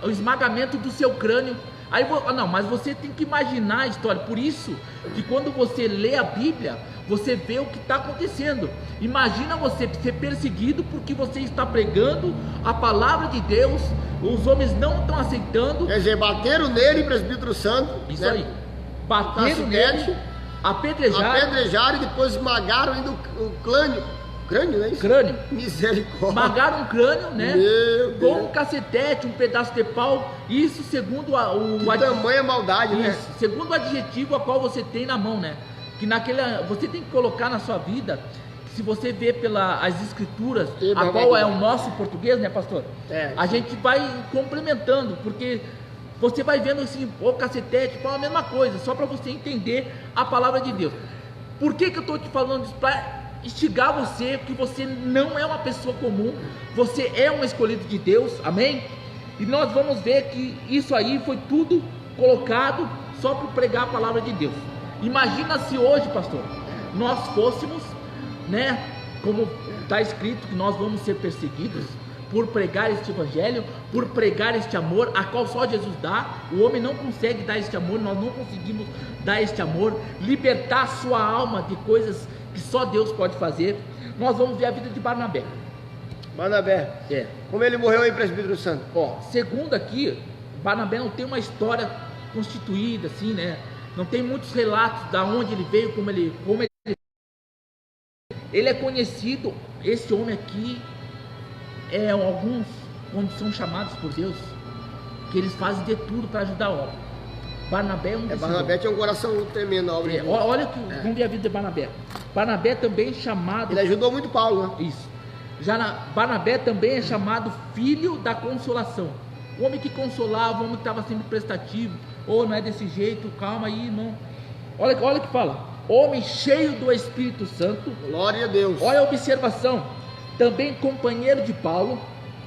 S2: o esmagamento do seu crânio Aí, não, mas você tem que imaginar a história. Por isso que quando você lê a Bíblia, você vê o que está acontecendo. Imagina você ser perseguido porque você está pregando a palavra de Deus, os homens não estão aceitando.
S1: Quer dizer, bateram nele, presbítero santo.
S2: Isso, né? Aí.
S1: Bateram
S2: Nele, apedrejaram
S1: e depois esmagaram ainda o crânio. Crânio, não é isso?
S2: Crânio.
S1: Misericórdia.
S2: Esmagaram um crânio, né?
S1: Meu Deus.
S2: Com um cacetete, um pedaço de pau. Isso segundo
S1: tamanha maldade,
S2: isso,
S1: né?
S2: segundo o adjetivo a qual você tem na mão, né? Que você tem que colocar na sua vida. Se você vê pelas escrituras, a qual é o nosso português, né, pastor? A gente vai complementando, porque você vai vendo assim, o cacetete, a mesma coisa, só para você entender a palavra de Deus. Por que eu estou te falando isso? Para instigar você, que você não é uma pessoa comum, você é um escolhido de Deus, amém? E nós vamos ver que isso aí foi tudo colocado só para pregar a palavra de Deus. Imagina se hoje, pastor, nós fôssemos, né, como está escrito que nós vamos ser perseguidos por pregar este evangelho, por pregar este amor, a qual só Jesus dá. O homem não consegue dar este amor, nós não conseguimos dar este amor, libertar sua alma de coisas que só Deus pode fazer. Nós vamos ver a vida de Barnabé.
S1: Barnabé, como ele morreu aí, presbítero santo?
S2: Segundo aqui, Barnabé não tem uma história constituída assim, né? Não tem muitos relatos da onde ele veio, como ele é conhecido. Esse homem aqui alguns, quando são chamados por Deus, que eles fazem de tudo para ajudar a obra. Barnabé é um desses.
S1: Barnabé tinha um coração tremendo na obra.
S2: Olha que vamos ver a vida de Barnabé. Barnabé também é chamado.
S1: Ele ajudou muito Paulo, né?
S2: Isso. Barnabé também é chamado filho da consolação. O homem que consolava, o homem que estava sempre prestativo. Não é desse jeito, calma aí, irmão. Olha que fala. Homem cheio do Espírito Santo.
S1: Glória a Deus.
S2: Olha a observação. Também companheiro de Paulo.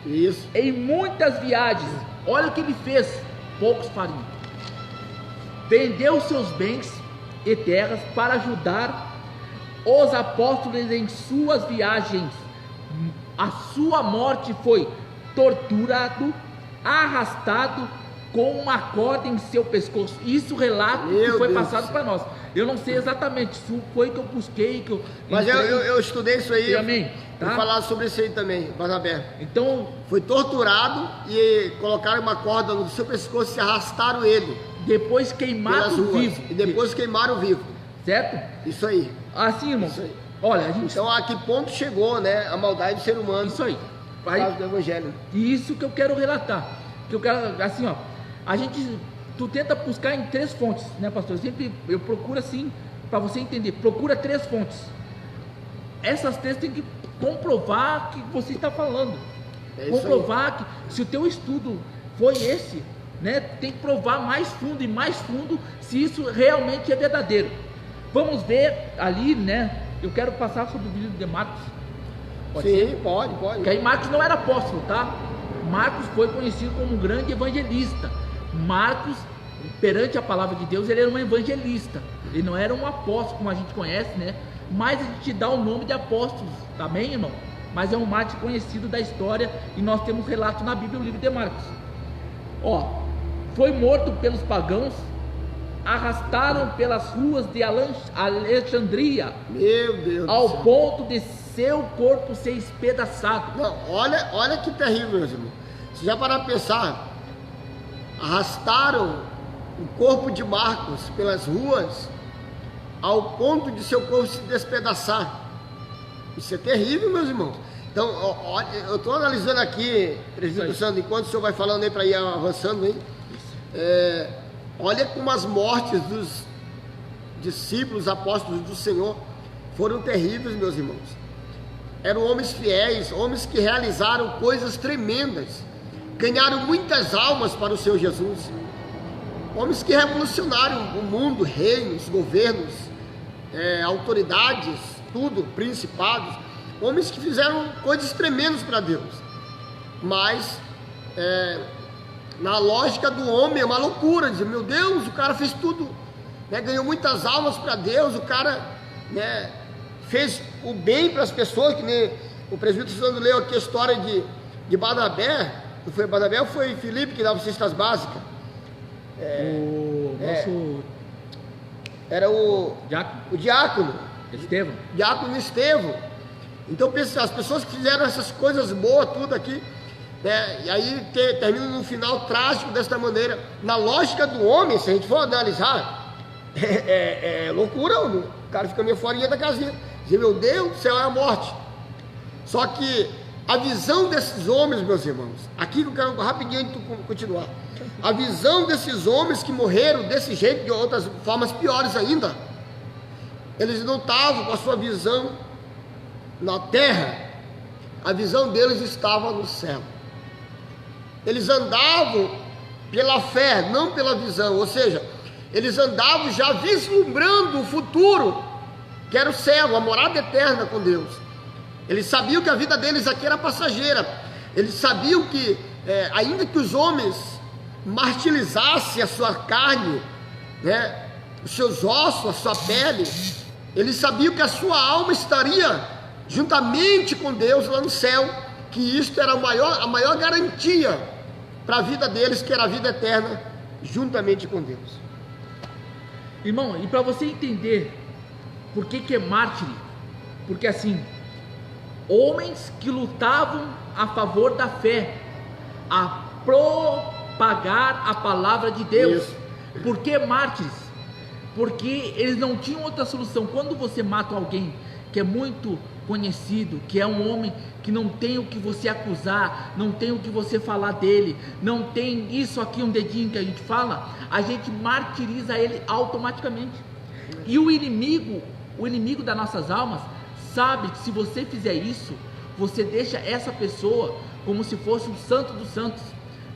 S1: Isso.
S2: Em muitas viagens. Olha o que ele fez. Poucos fariam. Vendeu seus bens e terras para ajudar os apóstolos em suas viagens. A sua morte foi torturado, arrastado com uma corda em seu pescoço. Isso relata que foi passado para nós. Eu não sei exatamente, isso foi que eu busquei,
S1: mas eu estudei isso aí.
S2: Amém.
S1: Vou falar sobre isso aí também, Barnabé.
S2: Então,
S1: foi torturado e colocaram uma corda no seu pescoço e arrastaram ele.
S2: Depois queimaram vivo.
S1: E depois queimaram vivo.
S2: Certo?
S1: Isso aí.
S2: Assim, irmão.
S1: Isso aí.
S2: Olha,
S1: então a que ponto chegou, né, a maldade do ser humano?
S2: Isso aí.
S1: Por causa do evangelho.
S2: E isso que eu quero relatar. Que eu quero, assim, tu tenta buscar em 3 fontes, né, pastor? Eu procuro assim, para você entender. Procura 3 fontes. Essas 3 tem que comprovar que você está falando. Comprovar que se o teu estudo foi esse, né, tem que provar mais fundo e mais fundo se isso realmente é verdadeiro. Vamos ver ali, né? Eu quero passar sobre o livro de Marcos.
S1: Pode ser? Pode.
S2: Porque aí Marcos não era apóstolo, tá? Marcos foi conhecido como um grande evangelista. Marcos, perante a palavra de Deus, ele era um evangelista. Ele não era um apóstolo como a gente conhece, né? Mas a gente dá o nome de apóstolos, tá bem, irmão? Mas é um mártir conhecido da história e nós temos relato na Bíblia, o livro de Marcos. Foi morto pelos pagãos, arrastaram pelas ruas de Alexandria,
S1: meu Deus,
S2: ao ponto de seu corpo ser espedaçado.
S1: Não, olha que terrível, meus irmãos. Se já parar para pensar, arrastaram o corpo de Marcos pelas ruas ao ponto de seu corpo se despedaçar. Isso é terrível, meus irmãos. Então, eu estou analisando aqui, presbítero Sandro, enquanto o senhor vai falando aí para ir avançando aí. Olha como as mortes dos discípulos, apóstolos do Senhor foram terríveis, meus irmãos. Eram homens fiéis, homens que realizaram coisas tremendas, ganharam muitas almas para o Senhor Jesus, homens que revolucionaram o mundo, reinos, governos, autoridades, tudo, principados, homens que fizeram coisas tremendas para Deus, mas na lógica do homem é uma loucura, dizer, meu Deus, o cara fez tudo, né, ganhou muitas almas para Deus, o cara, né, fez o bem para as pessoas, que nem o presbítero Sandro leu aqui a história de Barnabé. Não foi Barnabé ou foi Filipe que dava cestas básicas?
S2: O nosso
S1: era o diácono
S2: Estevão.
S1: Diácono Estevão. Então as pessoas que fizeram essas coisas boas, tudo aqui, né? E aí termina no final trágico desta maneira. Na lógica do homem, se a gente for analisar, é loucura. O cara fica meio fora da casinha, diz: meu Deus do céu, é a morte. Só que a visão desses homens, meus irmãos, aqui eu quero rapidinho antes de continuar, a visão desses homens que morreram desse jeito, de outras formas piores ainda, eles não estavam com a sua visão na terra, a visão deles estava no céu. Eles andavam pela fé, não pela visão, ou seja, eles andavam já vislumbrando o futuro, que era o céu, a morada eterna com Deus. Eles sabiam que a vida deles aqui era passageira. Eles sabiam que, ainda que os homens martirizassem a sua carne, né, os seus ossos, a sua pele, eles sabiam que a sua alma estaria juntamente com Deus lá no céu, que isto era a maior garantia para a vida deles, que era a vida eterna juntamente com Deus.
S2: Irmão, e para você entender por que é mártir, porque assim, homens que lutavam a favor da fé, a propagar a palavra de Deus. Isso. Por que mártires? Porque eles não tinham outra solução. Quando você mata alguém que é muito conhecido, que é um homem que não tem o que você acusar, não tem o que você falar dele, não tem isso aqui, um dedinho que a gente fala, a gente martiriza ele automaticamente. E o inimigo das nossas almas sabe que se você fizer isso, você deixa essa pessoa como se fosse um santo dos santos.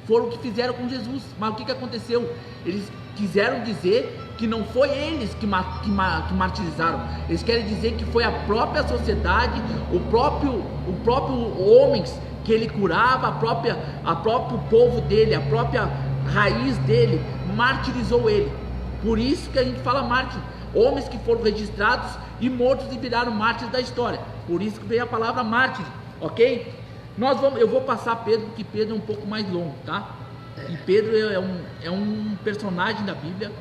S2: Foram o que fizeram com Jesus. Mas o que aconteceu? Eles quiseram dizer que não foi eles que martirizaram. Eles querem dizer que foi a própria sociedade, o próprio homens que ele curava, a próprio povo dele, a própria raiz dele martirizou ele. Por isso que a gente fala mártir. Homens que foram registrados e mortos e viraram mártires da história. Por isso que veio a palavra mártir, ok? Eu vou passar Pedro, porque Pedro é um pouco mais longo, tá? E Pedro é um personagem da Bíblia,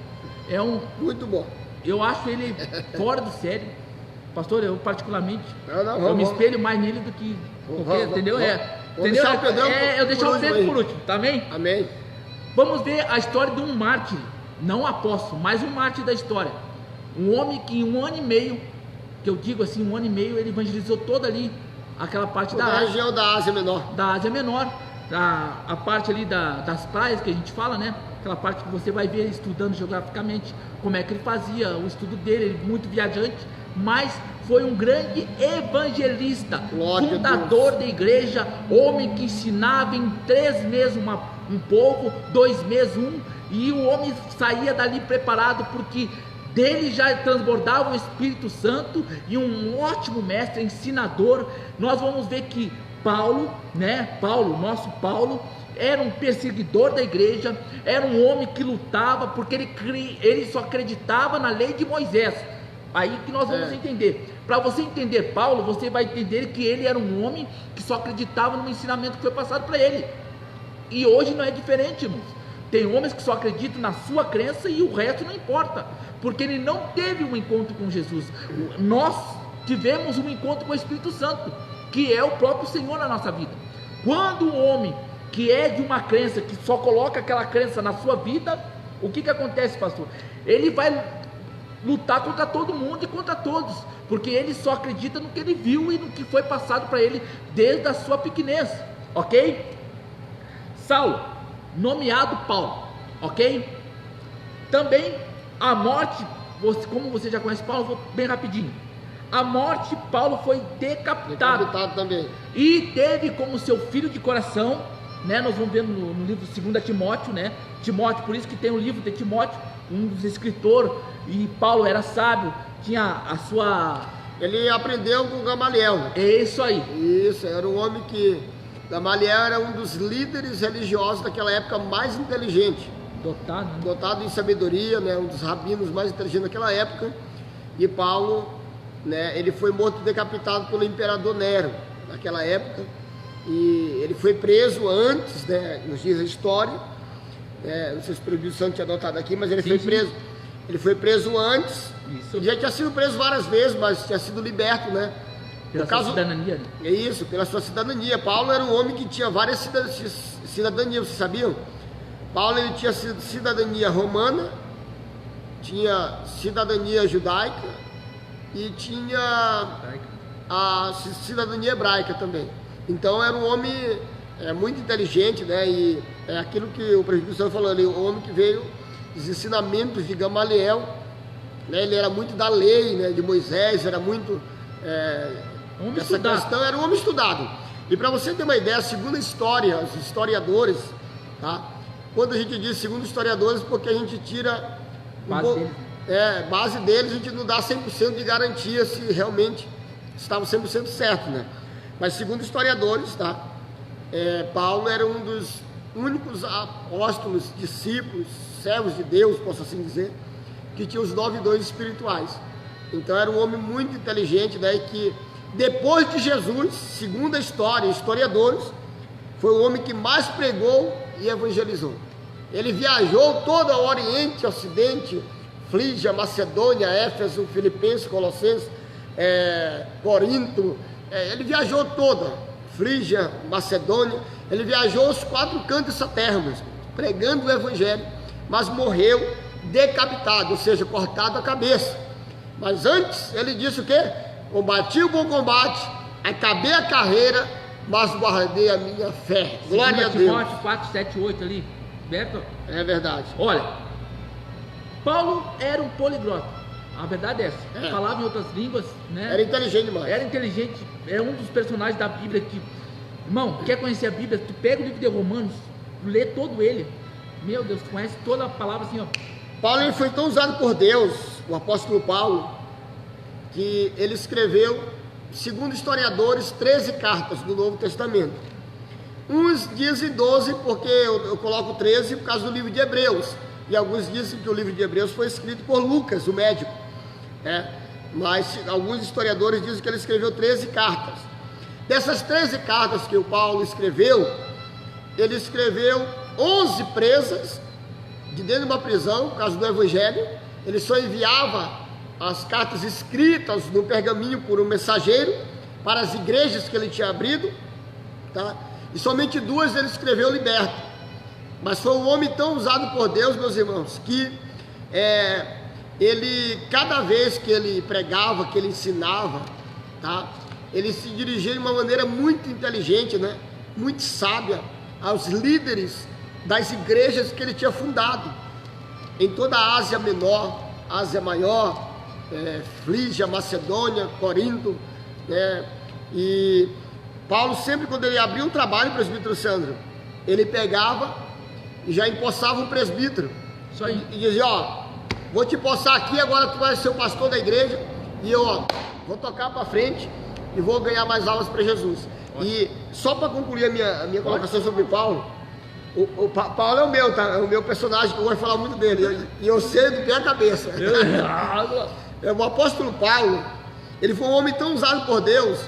S1: muito bom.
S2: Eu acho ele fora do sério. Pastor, eu particularmente, eu me espelho mais nele do que qualquer, entendeu? Entendeu? Eu deixar o Pedro por último, tá bem?
S1: Amém.
S2: Vamos ver a história de um mártir, não apóstolo, mas um mártir da história. Um homem que em 1 ano e meio, que eu digo assim, 1 ano e meio, ele evangelizou toda ali, aquela parte da
S1: região da Ásia Menor.
S2: Da Ásia Menor, a parte ali das praias que a gente fala, né? Aquela parte que você vai ver estudando geograficamente como é que ele fazia, o estudo dele, ele muito viajante, mas foi um grande evangelista, fundador da igreja, homem que ensinava em 3 meses um povo, 2 meses um, e o homem saía dali preparado, porque dele já transbordava o Espírito Santo, e um ótimo mestre, ensinador. Nós vamos ver que Paulo, nosso Paulo, era um perseguidor da igreja, era um homem que lutava, porque ele só acreditava na lei de Moisés. Aí que nós vamos entender. Para você entender Paulo, você vai entender que ele era um homem que só acreditava no ensinamento que foi passado para ele. E hoje não é diferente, irmãos. Tem homens que só acreditam na sua crença e o resto não importa, porque ele não teve um encontro com Jesus. Nós tivemos um encontro com o Espírito Santo, que é o próprio Senhor na nossa vida. Quando o homem que é de uma crença, que só coloca aquela crença na sua vida, o que acontece, pastor? Ele vai lutar contra todo mundo e contra todos, porque ele só acredita no que ele viu e no que foi passado para ele desde a sua pequenez, ok? Saulo, nomeado Paulo, ok? Também a morte, como você já conhece Paulo, vou bem rapidinho. A morte, Paulo foi decapitado
S1: também.
S2: E teve como seu filho de coração, né? Nós vamos ver no livro 2 Timóteo, né? Timóteo, por isso que tem o livro de Timóteo, um dos escritores, e Paulo era sábio, tinha a sua...
S1: Ele aprendeu com Gamaliel.
S2: É isso aí.
S1: Isso, era um homem que... Gamaliel era um dos líderes religiosos daquela época mais inteligente. Dotado em sabedoria, né? Um dos rabinos mais inteligentes daquela época. E Paulo, né? Ele foi morto, decapitado pelo imperador Nero, naquela época. E ele foi preso antes, né? Nos dias da história. Não sei se o Espírito Santo tinha anotado aqui, mas ele
S2: Sim,
S1: foi
S2: sim.
S1: preso. Ele foi preso antes.
S2: Isso.
S1: Ele já tinha sido preso várias vezes, mas tinha sido liberto, né?
S2: Pela
S1: No caso,
S2: sua cidadania, né?
S1: é isso, pela sua cidadania. Paulo era um homem que tinha várias cidadanias, vocês sabiam? Paulo ele tinha cidadania romana, tinha cidadania judaica e tinha a cidadania hebraica também. Então era um homem muito inteligente, né? E é aquilo que o presbítero Santo falou ali, o homem que veio dos ensinamentos de Gamaliel, né? Ele era muito da lei, né? De Moisés, era muito
S2: Homem
S1: essa
S2: estudado.
S1: questão, era um homem estudado. E para você ter uma ideia, segundo a história, os historiadores, tá? Quando a gente diz segundo historiadores, porque a gente tira
S2: Base deles.
S1: base deles, a gente não dá 100% de garantia se realmente estava 100% certo, né? Mas segundo historiadores, tá? Paulo era um dos únicos apóstolos, discípulos, servos de Deus, posso assim dizer, que tinha os 9 dons espirituais. Então era um homem muito inteligente, né? E que depois de Jesus, segundo a história, historiadores, foi o homem que mais pregou e evangelizou. Ele viajou todo o Oriente, Ocidente, Frígia, Macedônia, Éfeso, Filipenses, Colossenses, Corinto. Ele viajou toda, Frígia, Macedônia. Ele viajou os 4 cantos dessa terra, pregando o evangelho, mas morreu decapitado, ou seja, cortado a cabeça. Mas antes ele disse o quê? Combati o bom combate, acabei a carreira, mas guardei a minha fé. Glória a Deus.
S2: Timóteo 4, 7, 8 ali, Beto.
S1: É verdade.
S2: Olha, Paulo era um poliglota. A verdade é essa. Falava em outras línguas, né?
S1: Era inteligente demais.
S2: Era inteligente. É um dos personagens da Bíblia que, irmão, quer conhecer a Bíblia? Tu pega o livro de Romanos, lê todo ele. Meu Deus, tu conhece toda a palavra assim, ó.
S1: Paulo ele foi tão usado por Deus, o apóstolo Paulo, que ele escreveu, segundo historiadores, 13 cartas do Novo Testamento. Uns dizem 12, porque eu coloco 13 por causa do livro de Hebreus. E alguns dizem que o livro de Hebreus foi escrito por Lucas, o médico. Mas alguns historiadores dizem que ele escreveu 13 cartas. Dessas 13 cartas que o Paulo escreveu, ele escreveu 11 presas, de dentro de uma prisão, por causa do Evangelho. Ele só enviava as cartas escritas no pergaminho por um mensageiro para as igrejas que ele tinha abrido, tá? E somente 2 ele escreveu liberto. Mas foi um homem tão usado por Deus, meus irmãos, que ele, cada vez que ele pregava, que ele ensinava, tá? Ele se dirigia de uma maneira muito inteligente, né? Muito sábia aos líderes das igrejas que ele tinha fundado em toda a Ásia Menor, Ásia Maior, Frígia, Macedônia, Corinto, né? E Paulo sempre, quando ele abria um trabalho, presbítero Sandro, ele pegava e já empossava um presbítero.
S2: Isso aí.
S1: E dizia, ó, vou te empossar aqui, agora tu vai ser o pastor da igreja, e eu, ó, vou tocar para frente e vou ganhar mais almas para Jesus. E só para concluir a minha colocação sobre Paulo, o Paulo é o meu, tá? É o meu personagem, que eu gosto de falar muito dele, e eu sei do pé à cabeça. O apóstolo Paulo, ele foi um homem tão usado por Deus,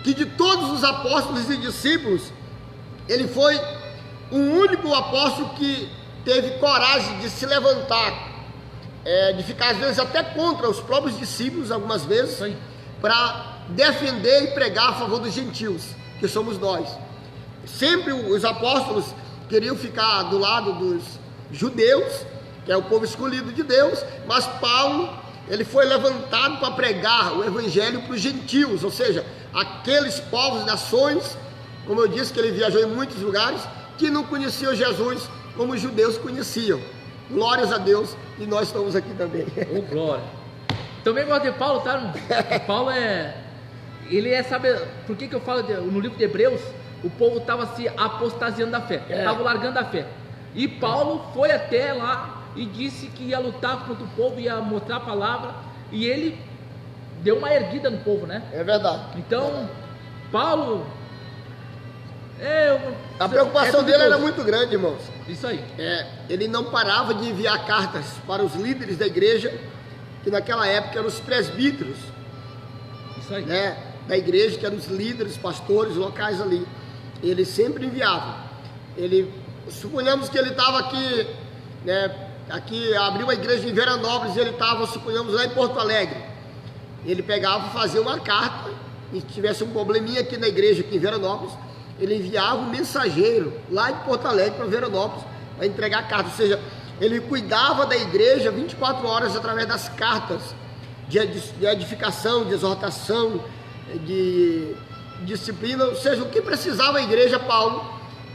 S1: que de todos os apóstolos e discípulos, ele foi o único apóstolo que teve coragem de se levantar, de ficar às vezes até contra os próprios discípulos, algumas vezes, para defender e pregar a favor dos gentios, que somos nós. Sempre os apóstolos queriam ficar do lado dos judeus, que é o povo escolhido de Deus, mas Paulo, ele foi levantado para pregar o evangelho para os gentios, ou seja, aqueles povos, nações, como eu disse, que ele viajou em muitos lugares, que não conheciam Jesus como os judeus conheciam. Glórias a Deus, e nós estamos aqui também.
S2: Ô, glória. Também gosto de Paulo, tá, irmão? Paulo sabe, por que eu falo no livro de Hebreus, o povo estava se apostasiando da fé, estava largando a fé. E Paulo foi até lá e disse que ia lutar contra o povo, ia mostrar a palavra, e ele deu uma erguida no povo, né?
S1: É verdade.
S2: Então, Paulo...
S1: a preocupação dele era muito grande, irmãos.
S2: Isso aí.
S1: Ele não parava de enviar cartas para os líderes da igreja, que naquela época eram os presbíteros.
S2: Isso aí.
S1: Né, da igreja, que eram os líderes, pastores locais ali. Ele sempre enviava. Suponhamos que ele estava aqui né? Aqui abriu uma igreja em Veranópolis, ele estava, suponhamos, lá em Porto Alegre. Ele pegava, fazia uma carta, e se tivesse um probleminha aqui na igreja, aqui em Veranópolis, ele enviava um mensageiro lá em Porto Alegre para Veranópolis, para entregar a carta. Ou seja, ele cuidava da igreja 24 horas através das cartas de edificação, de exortação, de disciplina. Ou seja, o que precisava a igreja, Paulo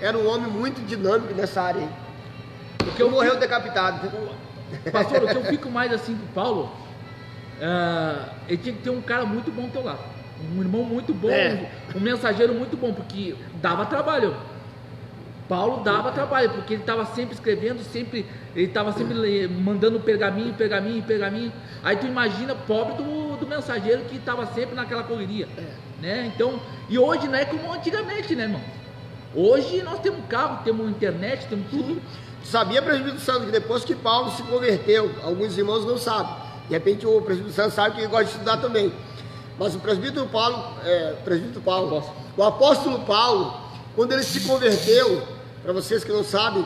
S1: era um homem muito dinâmico nessa área aí. Porque morreu decapitado.
S2: Pastor, o que eu fico mais assim com o Paulo, ele tinha que ter um cara muito bom ao teu lado, um irmão muito bom, um mensageiro muito bom, porque dava trabalho. Paulo dava trabalho, porque ele estava sempre escrevendo, ele estava sempre mandando pergaminho. Aí tu imagina, pobre do mensageiro que estava sempre naquela correria, né? Então, e hoje não é como antigamente, né, irmão? Hoje nós temos carro, temos internet, temos tudo.
S1: Sabia, presbítero Santo, que depois que Paulo se converteu, alguns irmãos não sabem, de repente o presbítero Santo sabe que ele gosta de estudar também, mas o presbítero Paulo, o apóstolo Paulo, quando ele se converteu, para vocês que não sabem,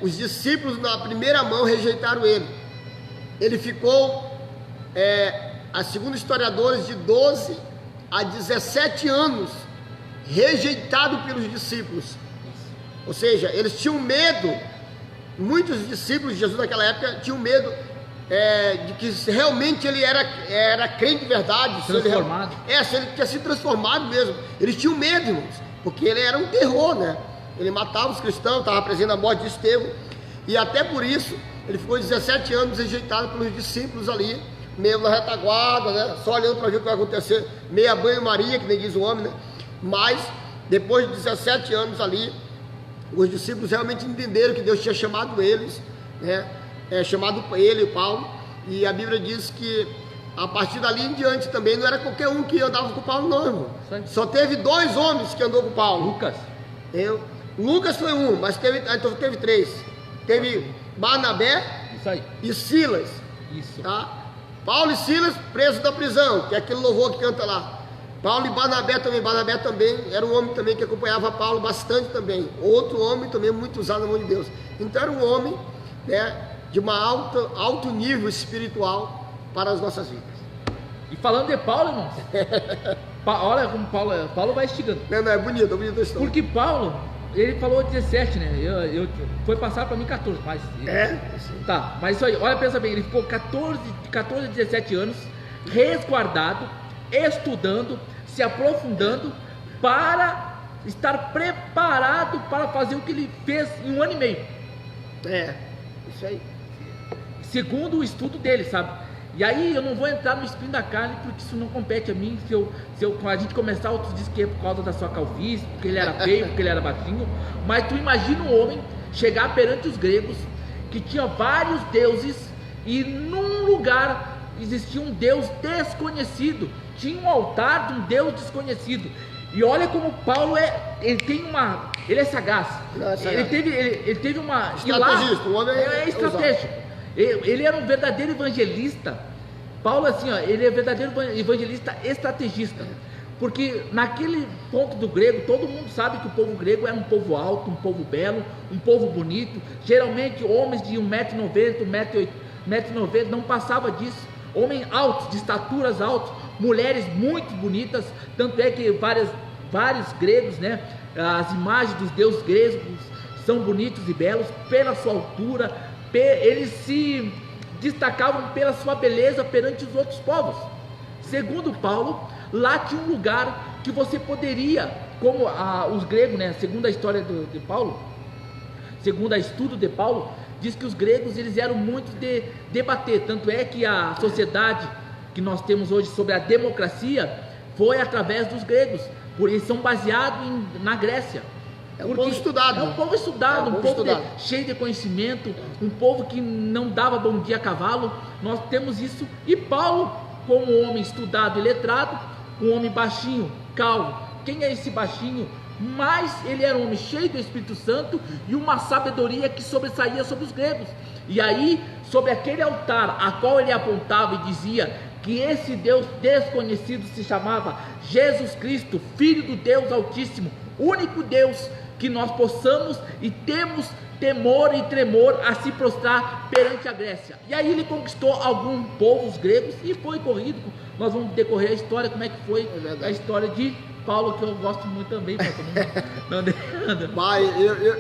S1: os discípulos na primeira mão rejeitaram ele. Ele ficou, segundo historiadores, de 12 a 17 anos rejeitado pelos discípulos. Ou seja, eles tinham medo, muitos discípulos de Jesus naquela época tinham medo de que realmente ele era crente de verdade,
S2: transformado.
S1: Se ele tinha sido transformado mesmo. Eles tinham medo, irmãos, porque ele era um terror, né? Ele matava os cristãos, estava presente na morte de Estevão, e até por isso ele ficou 17 anos rejeitado pelos discípulos ali, meio na retaguarda, né? Só olhando para ver o que vai acontecer, meia banho-maria, que nem diz o homem, né? Mas depois de 17 anos ali, os discípulos realmente entenderam que Deus tinha chamado eles, né? Chamado ele, Paulo, e a Bíblia diz que a partir dali em diante também não era qualquer um que andava com Paulo, não, irmão. Só teve 2 homens que andou com Paulo. Lucas foi um, mas teve 3. Teve Barnabé e Silas.
S2: Isso.
S1: Tá? Paulo e Silas presos da prisão, que é aquele louvor que canta lá. Paulo e Barnabé também era um homem também que acompanhava Paulo bastante também. Outro homem também muito usado na mão de Deus. Então era um homem, né, de uma alto nível espiritual para as nossas vidas.
S2: E falando de Paulo, irmãos, olha como Paulo vai estigando.
S1: Não, é bonito a história.
S2: Porque Paulo, ele falou 17, né? Foi passar para mim 14, mas... Tá, mas isso aí, olha, pensa bem, ele ficou 14 a 17 anos resguardado, estudando, se aprofundando, para estar preparado para fazer o que ele fez em 1 ano e meio.
S1: Isso aí.
S2: Segundo o estudo dele, sabe? E aí eu não vou entrar no espinho da carne, porque isso não compete a mim. Se a gente começar, outros dizem que é por causa da sua calvície, porque ele era feio, porque ele era baixinho. Mas tu imagina um homem chegar perante os gregos, que tinha vários deuses, e num lugar existia um Deus desconhecido, tinha um altar de um Deus desconhecido. E olha como Paulo ele é sagaz. Ele teve uma
S1: estrategista, o homem
S2: estratégico. Ele era um verdadeiro evangelista. Paulo, assim, ele é verdadeiro evangelista estrategista. Porque naquele ponto do grego, todo mundo sabe que o povo grego era um povo alto, um povo belo, um povo bonito. Geralmente homens de 1,90 m, 1,90 m, não passava disso. Homens altos, de estaturas altas, mulheres muito bonitas. Tanto é que vários gregos, né, as imagens dos deuses gregos são bonitos e belos pela sua altura. Eles se destacavam pela sua beleza perante os outros povos. Segundo Paulo, lá tinha um lugar que você poderia, como os gregos, né, segundo a história de Paulo, segundo o estudo de Paulo, diz que os gregos eles eram muito de debater. Tanto é que a sociedade que nós temos hoje sobre a democracia foi através dos gregos, porque eles são baseados na Grécia.
S1: É um povo estudado.
S2: É um povo estudado, cheio de conhecimento, um povo que não dava bom dia a cavalo. Nós temos isso. E Paulo, como um homem estudado e letrado, um homem baixinho, calvo. Quem é esse baixinho? Mas ele era um homem cheio do Espírito Santo e uma sabedoria que sobressaía sobre os gregos. E aí, sobre aquele altar a qual ele apontava e dizia que esse Deus desconhecido se chamava Jesus Cristo, Filho do Deus Altíssimo, único Deus que nós possamos e temos temor e tremor a se prostrar perante a Grécia. E aí ele conquistou alguns povos gregos e foi corrido. Nós vamos decorrer a história, como é que foi a história de Paulo, que eu gosto muito também.
S1: Mas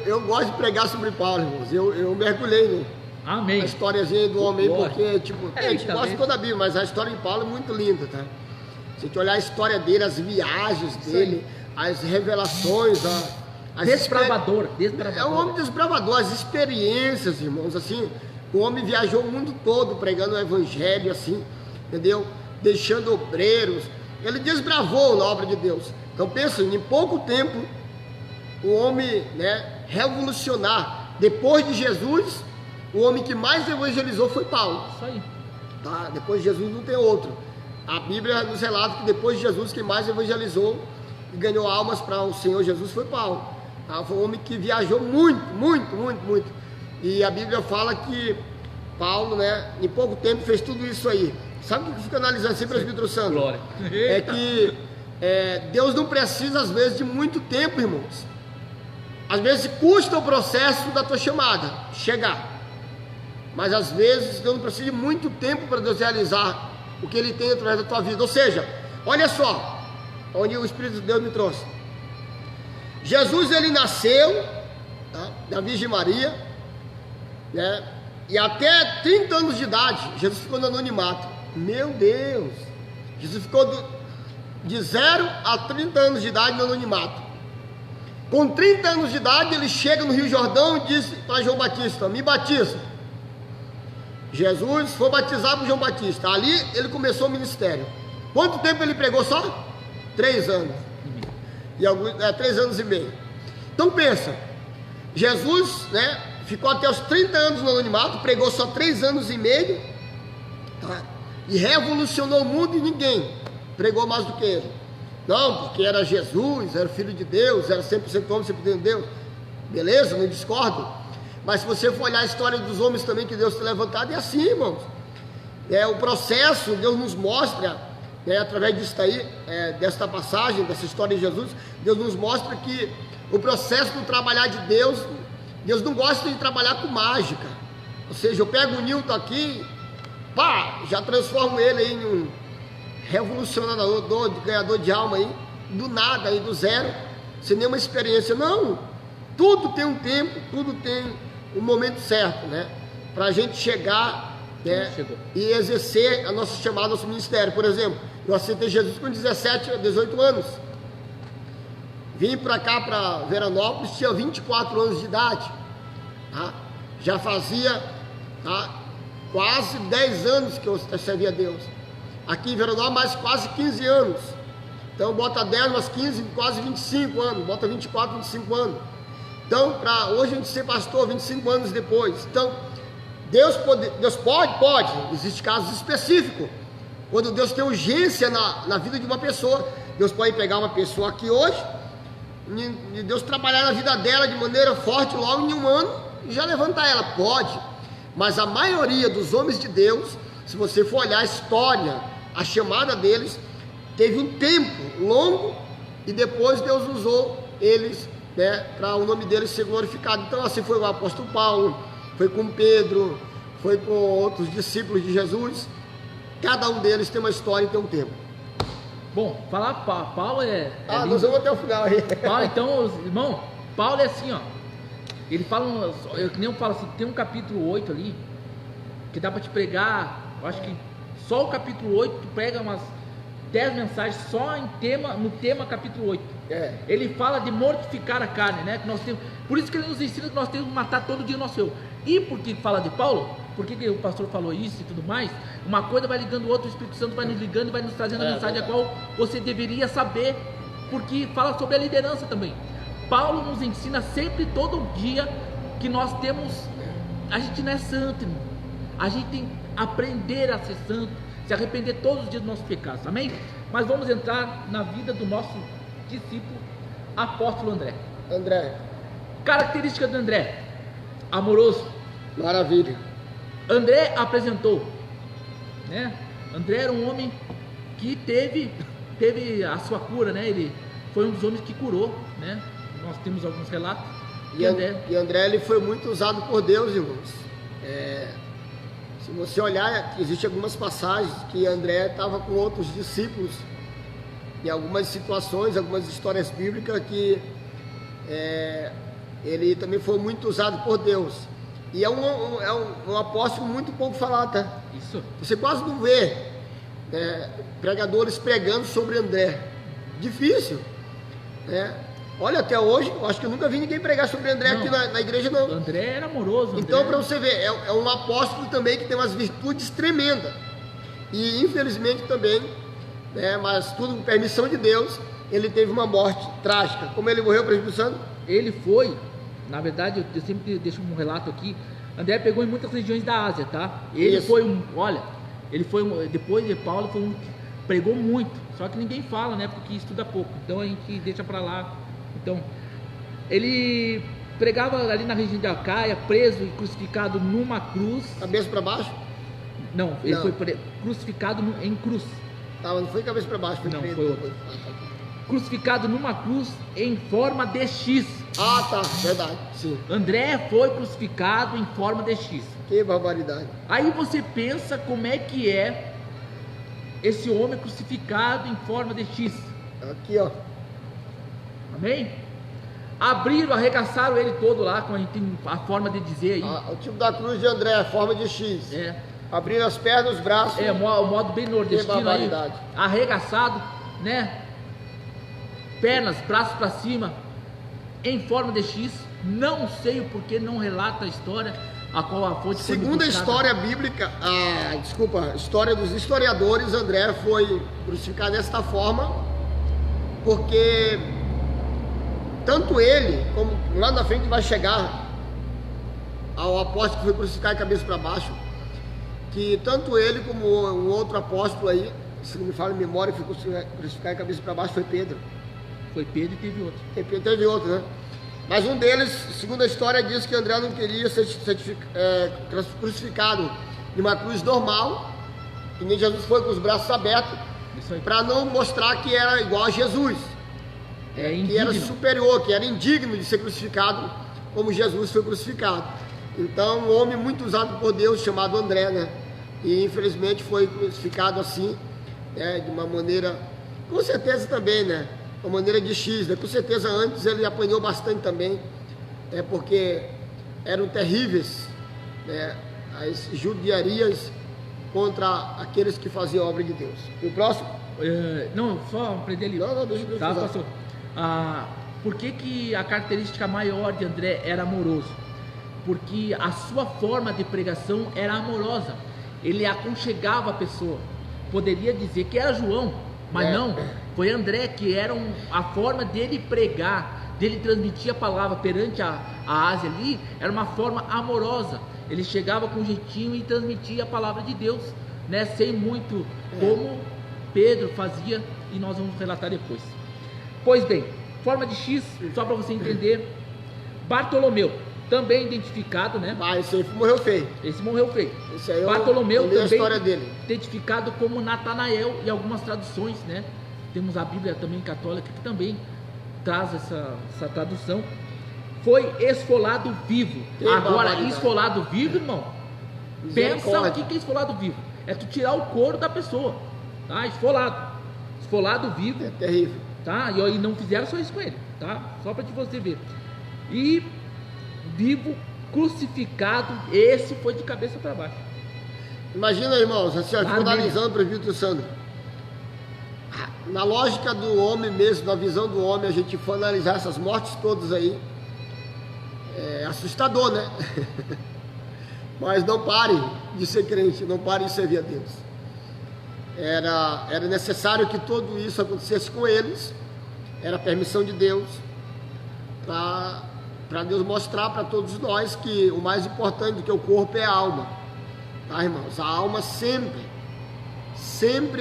S1: eu gosto de pregar sobre Paulo, irmãos. Eu mergulhei
S2: Amém.
S1: na historiazinha do homem,
S2: Glória.
S1: porque tipo, a gente gosta de toda a Bíblia, mas a história de Paulo é muito linda, tá? Se a gente olhar a história dele, as viagens dele, as revelações,
S2: Desbravador.
S1: É um homem desbravador, as experiências, irmãos, assim, o homem viajou o mundo todo pregando o evangelho, assim, entendeu? Deixando obreiros, ele desbravou na obra de Deus. Então pensa, em pouco tempo, o homem, né, revolucionar. Depois de Jesus, o homem que mais evangelizou foi Paulo.
S2: Isso aí.
S1: Tá? Depois de Jesus não tem outro. A Bíblia nos relata que depois de Jesus, quem mais evangelizou e ganhou almas para o Senhor Jesus foi Paulo. Tá? Foi um homem que viajou muito. E a Bíblia fala que Paulo, né, em pouco tempo fez tudo isso aí. Sabe o que eu fico analisando sempre, presbítero Sandro?
S2: Glória.
S1: É que Deus não precisa, às vezes, de muito tempo, irmãos. Às vezes custa o processo da tua chamada chegar. Mas às vezes Deus não precisa de muito tempo para Deus realizar o que Ele tem através da tua vida. Ou seja, olha só, onde o Espírito de Deus me trouxe. Jesus, ele nasceu, tá, da Virgem Maria, né? E até 30 anos de idade, Jesus ficou no anonimato. Meu Deus! Jesus ficou de 0 a 30 anos de idade no anonimato. Com 30 anos de idade, ele chega no Rio Jordão e disse para João Batista: me batiza. Jesus foi batizado por João Batista. Ali ele começou o ministério. Quanto tempo ele pregou só? 3 anos. E 3 anos e meio. Então pensa, Jesus, né, ficou até os 30 anos no anonimato, pregou só 3 anos e meio, tá? E revolucionou o mundo e ninguém pregou mais do que ele. Não, porque era Jesus, era filho de Deus, era 100% homem, 100% Deus. Beleza, não discordo. Mas se você for olhar a história dos homens também que Deus tem levantado, é assim, irmãos. O processo, Deus nos mostra, através disso aí, desta passagem, dessa história de Jesus, Deus nos mostra que o processo do trabalhar de Deus, Deus não gosta de trabalhar com mágica. Ou seja, eu pego o Newton aqui, pá, já transformo ele em um revolucionador, ganhador de alma aí, do nada, aí do zero, sem nenhuma experiência. Não, tudo tem um tempo, tudo tem um momento certo, né? Para a gente chegar, né, e exercer a nossa chamada, nosso ministério. Por exemplo, eu aceitei Jesus com 17 a 18 anos. Vim para cá, para Veranópolis, tinha 24 anos de idade. Tá? Já fazia, tá, quase 10 anos que eu servia a Deus. Aqui em Veranópolis, mais quase 15 anos. Então, bota 10 mais 15, quase 25 anos. Bota 24, 25 anos. Então, para hoje a gente ser pastor 25 anos depois. Então, Deus pode. Existem casos específicos. Quando Deus tem urgência na vida de uma pessoa, Deus pode pegar uma pessoa aqui hoje, e Deus trabalhar na vida dela de maneira forte logo em um ano, e já levantar ela. Pode. Mas a maioria dos homens de Deus, se você for olhar a história, a chamada deles, teve um tempo longo, e depois Deus usou eles, né, para o nome deles ser glorificado. Então assim foi o apóstolo Paulo, foi com Pedro, foi com outros discípulos de Jesus. Cada um deles tem uma história e tem um tempo.
S2: Bom, falar Paulo
S1: nós vamos até o final aí.
S2: Paulo, então, irmão, Paulo é assim, ó. Ele fala, que nem eu falo assim, tem um capítulo 8 ali, que dá para te pregar, eu acho que só o capítulo 8 tu prega umas 10 mensagens só no tema capítulo 8. Ele fala de mortificar a carne, né? Que nós temos, por isso que ele nos ensina que nós temos que matar todo dia o nosso eu. E por que fala de Paulo? Por que o pastor falou isso e tudo mais? Uma coisa vai ligando o outro, o Espírito Santo vai nos ligando e vai nos trazendo a mensagem a qual você deveria saber, porque fala sobre a liderança também. Paulo nos ensina sempre, todo dia, que nós temos, a gente não é santo, irmão. A gente tem que aprender a ser santo, se arrepender todos os dias dos nossos pecados, amém? Mas vamos entrar na vida do nosso discípulo, apóstolo André. Característica do André: amoroso.
S1: Maravilha.
S2: André apresentou, né? André era um homem que teve a sua cura, né? Ele foi um dos homens que curou, né? Nós temos alguns relatos que André.
S1: E André, ele foi muito usado por Deus, irmãos. Se você olhar, existem algumas passagens que André estava com outros discípulos, em algumas situações, algumas histórias bíblicas que ele também foi muito usado por Deus. E é um apóstolo muito pouco falado, tá?
S2: Isso.
S1: Você quase não vê pregadores pregando sobre André. Difícil, né? Olha, até hoje, eu acho que eu nunca vi ninguém pregar sobre André aqui na igreja, não.
S2: André era amoroso. André.
S1: Então, para você ver, é um apóstolo também que tem umas virtudes tremendas. E, infelizmente, também, mas tudo com permissão de Deus, ele teve uma morte trágica. Como ele morreu, presbítero Sandro?
S2: Ele foi, na verdade, eu sempre deixo um relato aqui, André pegou em muitas regiões da Ásia, tá? Ele foi depois de Paulo, foi um que pregou muito, só que ninguém fala, né? Porque estuda pouco, então a gente deixa para lá. Então, ele pregava ali na região de Acaia, preso e crucificado numa cruz.
S1: Cabeça para baixo?
S2: Não, ele foi crucificado em cruz.
S1: Não foi cabeça para baixo, foi preso.
S2: Foi outro. Crucificado numa cruz em forma de X.
S1: Ah, tá, verdade, sim.
S2: André foi crucificado em forma de X.
S1: Que barbaridade.
S2: Aí você pensa como é que é esse homem crucificado em forma de X.
S1: Aqui, ó.
S2: Amém? Abriram, arregaçaram ele todo lá, como a gente tem a forma de dizer aí.
S1: O tipo da cruz de André, a forma de X. Abriram as pernas, os braços.
S2: O modo bem nordestino aí. Arregaçado, né? Pernas, braços para cima, em forma de X. Não sei o porquê não relata a história, a qual a fonte.
S1: Segundo a história bíblica, a história dos historiadores, André foi crucificado desta forma, porque tanto ele, como lá na frente vai chegar ao apóstolo que foi crucificado de cabeça para baixo, que tanto ele como um outro apóstolo aí, se não me falha a memória, que foi crucificado de cabeça para baixo, foi Pedro.
S2: Foi Pedro e teve outro.
S1: Teve outro, né? Mas um deles, segundo a história, diz que André não queria ser crucificado em uma cruz normal, que nem Jesus foi com os braços abertos, para não mostrar que era igual a Jesus, que era superior, que era indigno de ser crucificado como Jesus foi crucificado. Então, um homem muito usado por Deus, chamado André, né? E infelizmente foi crucificado assim, de uma maneira, com certeza também, né? Uma maneira de X, né? Com certeza antes ele apanhou bastante também, porque eram terríveis, né? As judiarias contra aqueles que faziam a obra de Deus. E o próximo?
S2: Não, só aprender ali.
S1: Não, deixa eu
S2: tá, pastor. Por que a característica maior de André era amoroso? Porque a sua forma de pregação era amorosa. Ele aconchegava a pessoa. Poderia dizer que era João, mas não. Foi André, que era a forma dele pregar, dele transmitir a palavra perante a Ásia ali, era uma forma amorosa. Ele chegava com jeitinho e transmitia a palavra de Deus, né? Sem muito, como Pedro fazia, e nós vamos relatar depois. Pois bem, forma de X, só para você entender. Bartolomeu, também identificado, né?
S1: Esse aí morreu feio.
S2: Esse morreu feio.
S1: Esse aí
S2: Bartolomeu também
S1: a história dele.
S2: Identificado como Natanael em algumas traduções, né? Temos a Bíblia também católica que também traz essa tradução. Foi esfolado vivo. Agora, esfolado vivo, irmão, pensa o que é esfolado vivo. É tu tirar o couro da pessoa, tá? Esfolado vivo.
S1: É terrível.
S2: Tá? E não fizeram só isso com ele, tá? Só para você ver. E vivo, crucificado, esse foi de cabeça para baixo.
S1: Imagina, irmãos, assim, ficou analisando o presbítero Sandro. Na lógica do homem mesmo, na visão do homem, a gente for analisar essas mortes todas aí, é assustador, né? Mas não pare de ser crente, não pare de servir a Deus. Era necessário que tudo isso acontecesse com eles, era a permissão de Deus, para Deus mostrar para todos nós que o mais importante do que o corpo é a alma, tá, irmãos? A alma sempre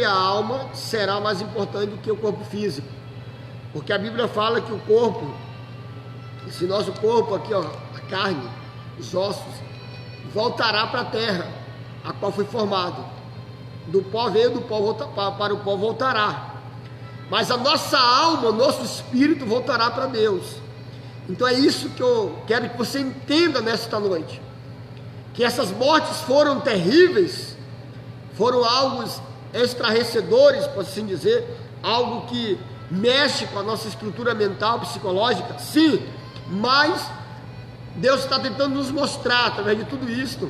S1: a alma será mais importante do que o corpo físico, porque a Bíblia fala que o corpo, esse nosso corpo aqui, ó, a carne, os ossos, voltará para a terra, a qual foi formado. Do pó veio, do pó para o pó voltará. Mas a nossa alma, o nosso espírito voltará para Deus. Então é isso que eu quero que você entenda nesta noite, que essas mortes foram terríveis, foram algo estarrecedores, por assim dizer, algo que mexe com a nossa estrutura mental, psicológica, sim, mas Deus está tentando nos mostrar, através de tudo isso,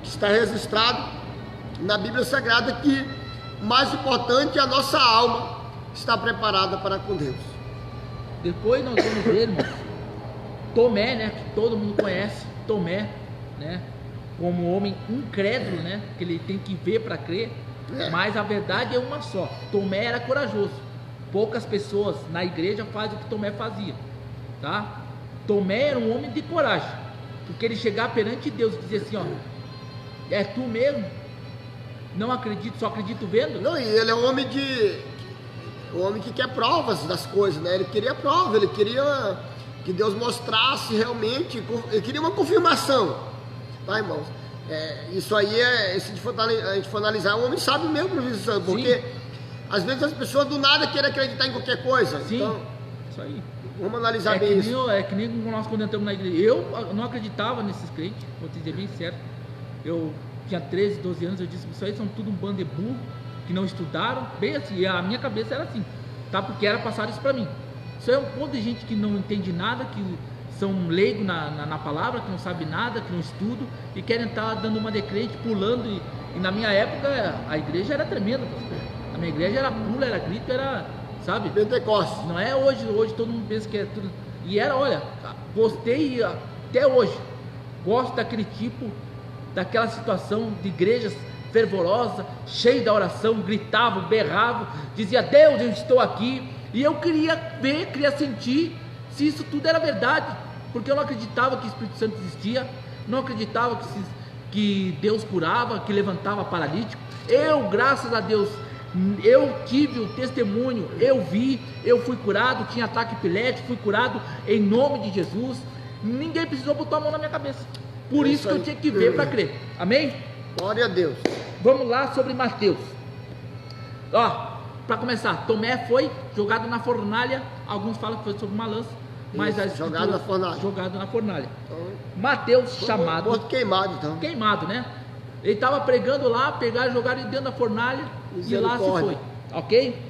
S1: que está registrado na Bíblia Sagrada, que o mais importante é a nossa alma estar preparada para com Deus.
S2: Depois nós vamos ver, irmãos, Tomé, né, que todo mundo conhece, Tomé, né, como homem incrédulo, né, que ele tem que ver para crer, mas a verdade é uma só: Tomé era corajoso. Poucas pessoas na igreja fazem o que Tomé fazia, tá? Tomé era um homem de coragem, porque ele chegar perante Deus e dizer assim, ó, é tu mesmo? Não acredito, só acredito vendo?
S1: Não, e ele é um homem que quer provas das coisas, né? Ele queria prova, ele queria que Deus mostrasse realmente, ele queria uma confirmação, tá, irmãos? Isso aí se a gente for analisar, um homem sábio mesmo, porque sim, às vezes as pessoas do nada querem acreditar em qualquer coisa.
S2: Sim,
S1: então,
S2: isso aí.
S1: Vamos analisar bem isso.
S2: É que nem nós quando entramos na igreja. Eu não acreditava nesses crentes, vou te dizer bem certo. Eu tinha 13, 12 anos, eu disse que isso aí são tudo um bando de burro, que não estudaram, bem assim, e a minha cabeça era assim, tá? Porque era passado isso para mim. Isso é um monte de gente que não entende nada, que são leigos na palavra, que não sabe nada, que não estudam, e querem estar dando uma de crente, pulando, e na minha época a igreja era tremenda, pastor. A minha igreja era pula, era grito, era, sabe?
S1: Pentecostes.
S2: Não é hoje todo mundo pensa que é tudo. E era, olha, gostei até hoje, gosto daquele tipo, daquela situação de igrejas fervorosa, cheio da oração, gritavam, berravam, dizia: Deus, eu estou aqui. E eu queria ver, queria sentir se isso tudo era verdade, porque eu não acreditava que o Espírito Santo existia, não acreditava que Deus curava, que levantava paralítico. Eu, graças a Deus, eu tive o testemunho, eu vi, eu fui curado, tinha ataque epilético, fui curado em nome de Jesus. Ninguém precisou botar a mão na minha cabeça. Por isso que eu tinha que ver para crer. Amém?
S1: Glória a Deus.
S2: Vamos lá sobre Mateus. Ó, para começar, Tomé foi jogado na fornalha. Alguns falam que foi sobre uma lança, mas
S1: isso, jogado na fornalha.
S2: Jogado na fornalha. Mateus, chamado.
S1: Morto queimado, então.
S2: Queimado, né? Ele estava pregando lá, pegaram e jogaram ele dentro da fornalha e lá se foi. Ok?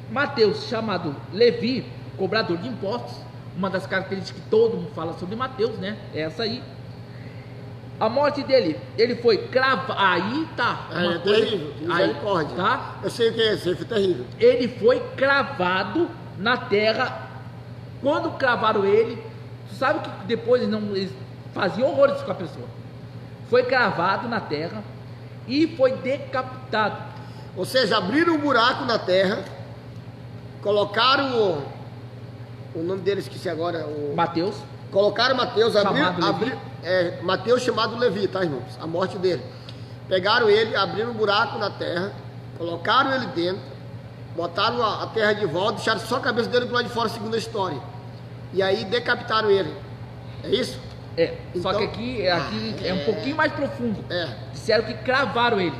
S2: Mateus, chamado Levi, cobrador de impostos. Uma das características que todo mundo fala sobre Mateus, né? É essa aí. A morte dele, ele foi cravado. Aí tá.
S1: É terrível, misericórdia.
S2: Tá?
S1: Eu sei o que é isso, foi terrível.
S2: Ele foi cravado na terra. Quando cravaram ele, sabe que depois eles faziam horrores com a pessoa. Foi cravado na terra e foi decapitado.
S1: Ou seja, abriram um buraco na terra, colocaram o nome dele, esqueci agora.
S2: Mateus.
S1: Colocaram Mateus, Mateus chamado Levi, tá, irmãos? A morte dele. Pegaram ele, abriram um buraco na terra, colocaram ele dentro, botaram a terra de volta, deixaram só a cabeça dele pro lado de fora, segundo a história. E aí decapitaram ele. É isso?
S2: Só que aqui é um pouquinho mais profundo. Disseram que cravaram ele,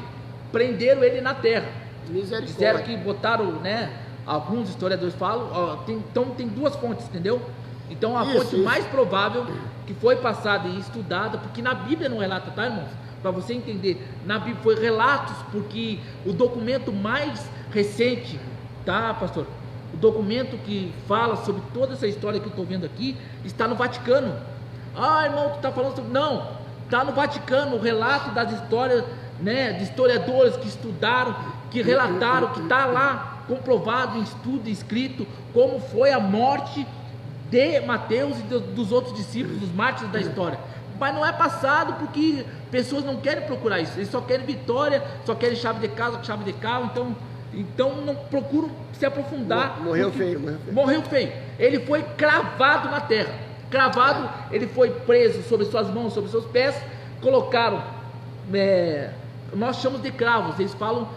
S2: prenderam ele na terra.
S1: Misericórdia.
S2: Disseram que botaram, né? Alguns historiadores falam, então tem duas fontes, entendeu? Então a fonte mais provável que foi passada e estudada, porque na Bíblia não relata, tá, irmãos? Para você entender, na Bíblia foi relatos, porque o documento mais recente, tá, pastor? O documento que fala sobre toda essa história que eu estou vendo aqui está no Vaticano. Ah, irmão, tu está falando sobre... Não, está no Vaticano o relato das histórias, né, de historiadores que estudaram, que relataram, que está lá comprovado em estudo, escrito, como foi a morte de Mateus e dos outros discípulos, dos mártires da história. Mas não é passado porque pessoas não querem procurar isso, eles só querem vitória, só querem chave de casa, chave de carro, então não procuram se aprofundar.
S1: Morreu feio.
S2: Ele foi cravado na terra, cravado, ele foi preso sobre suas mãos, sobre seus pés, colocaram, nós chamamos de cravos, eles falam,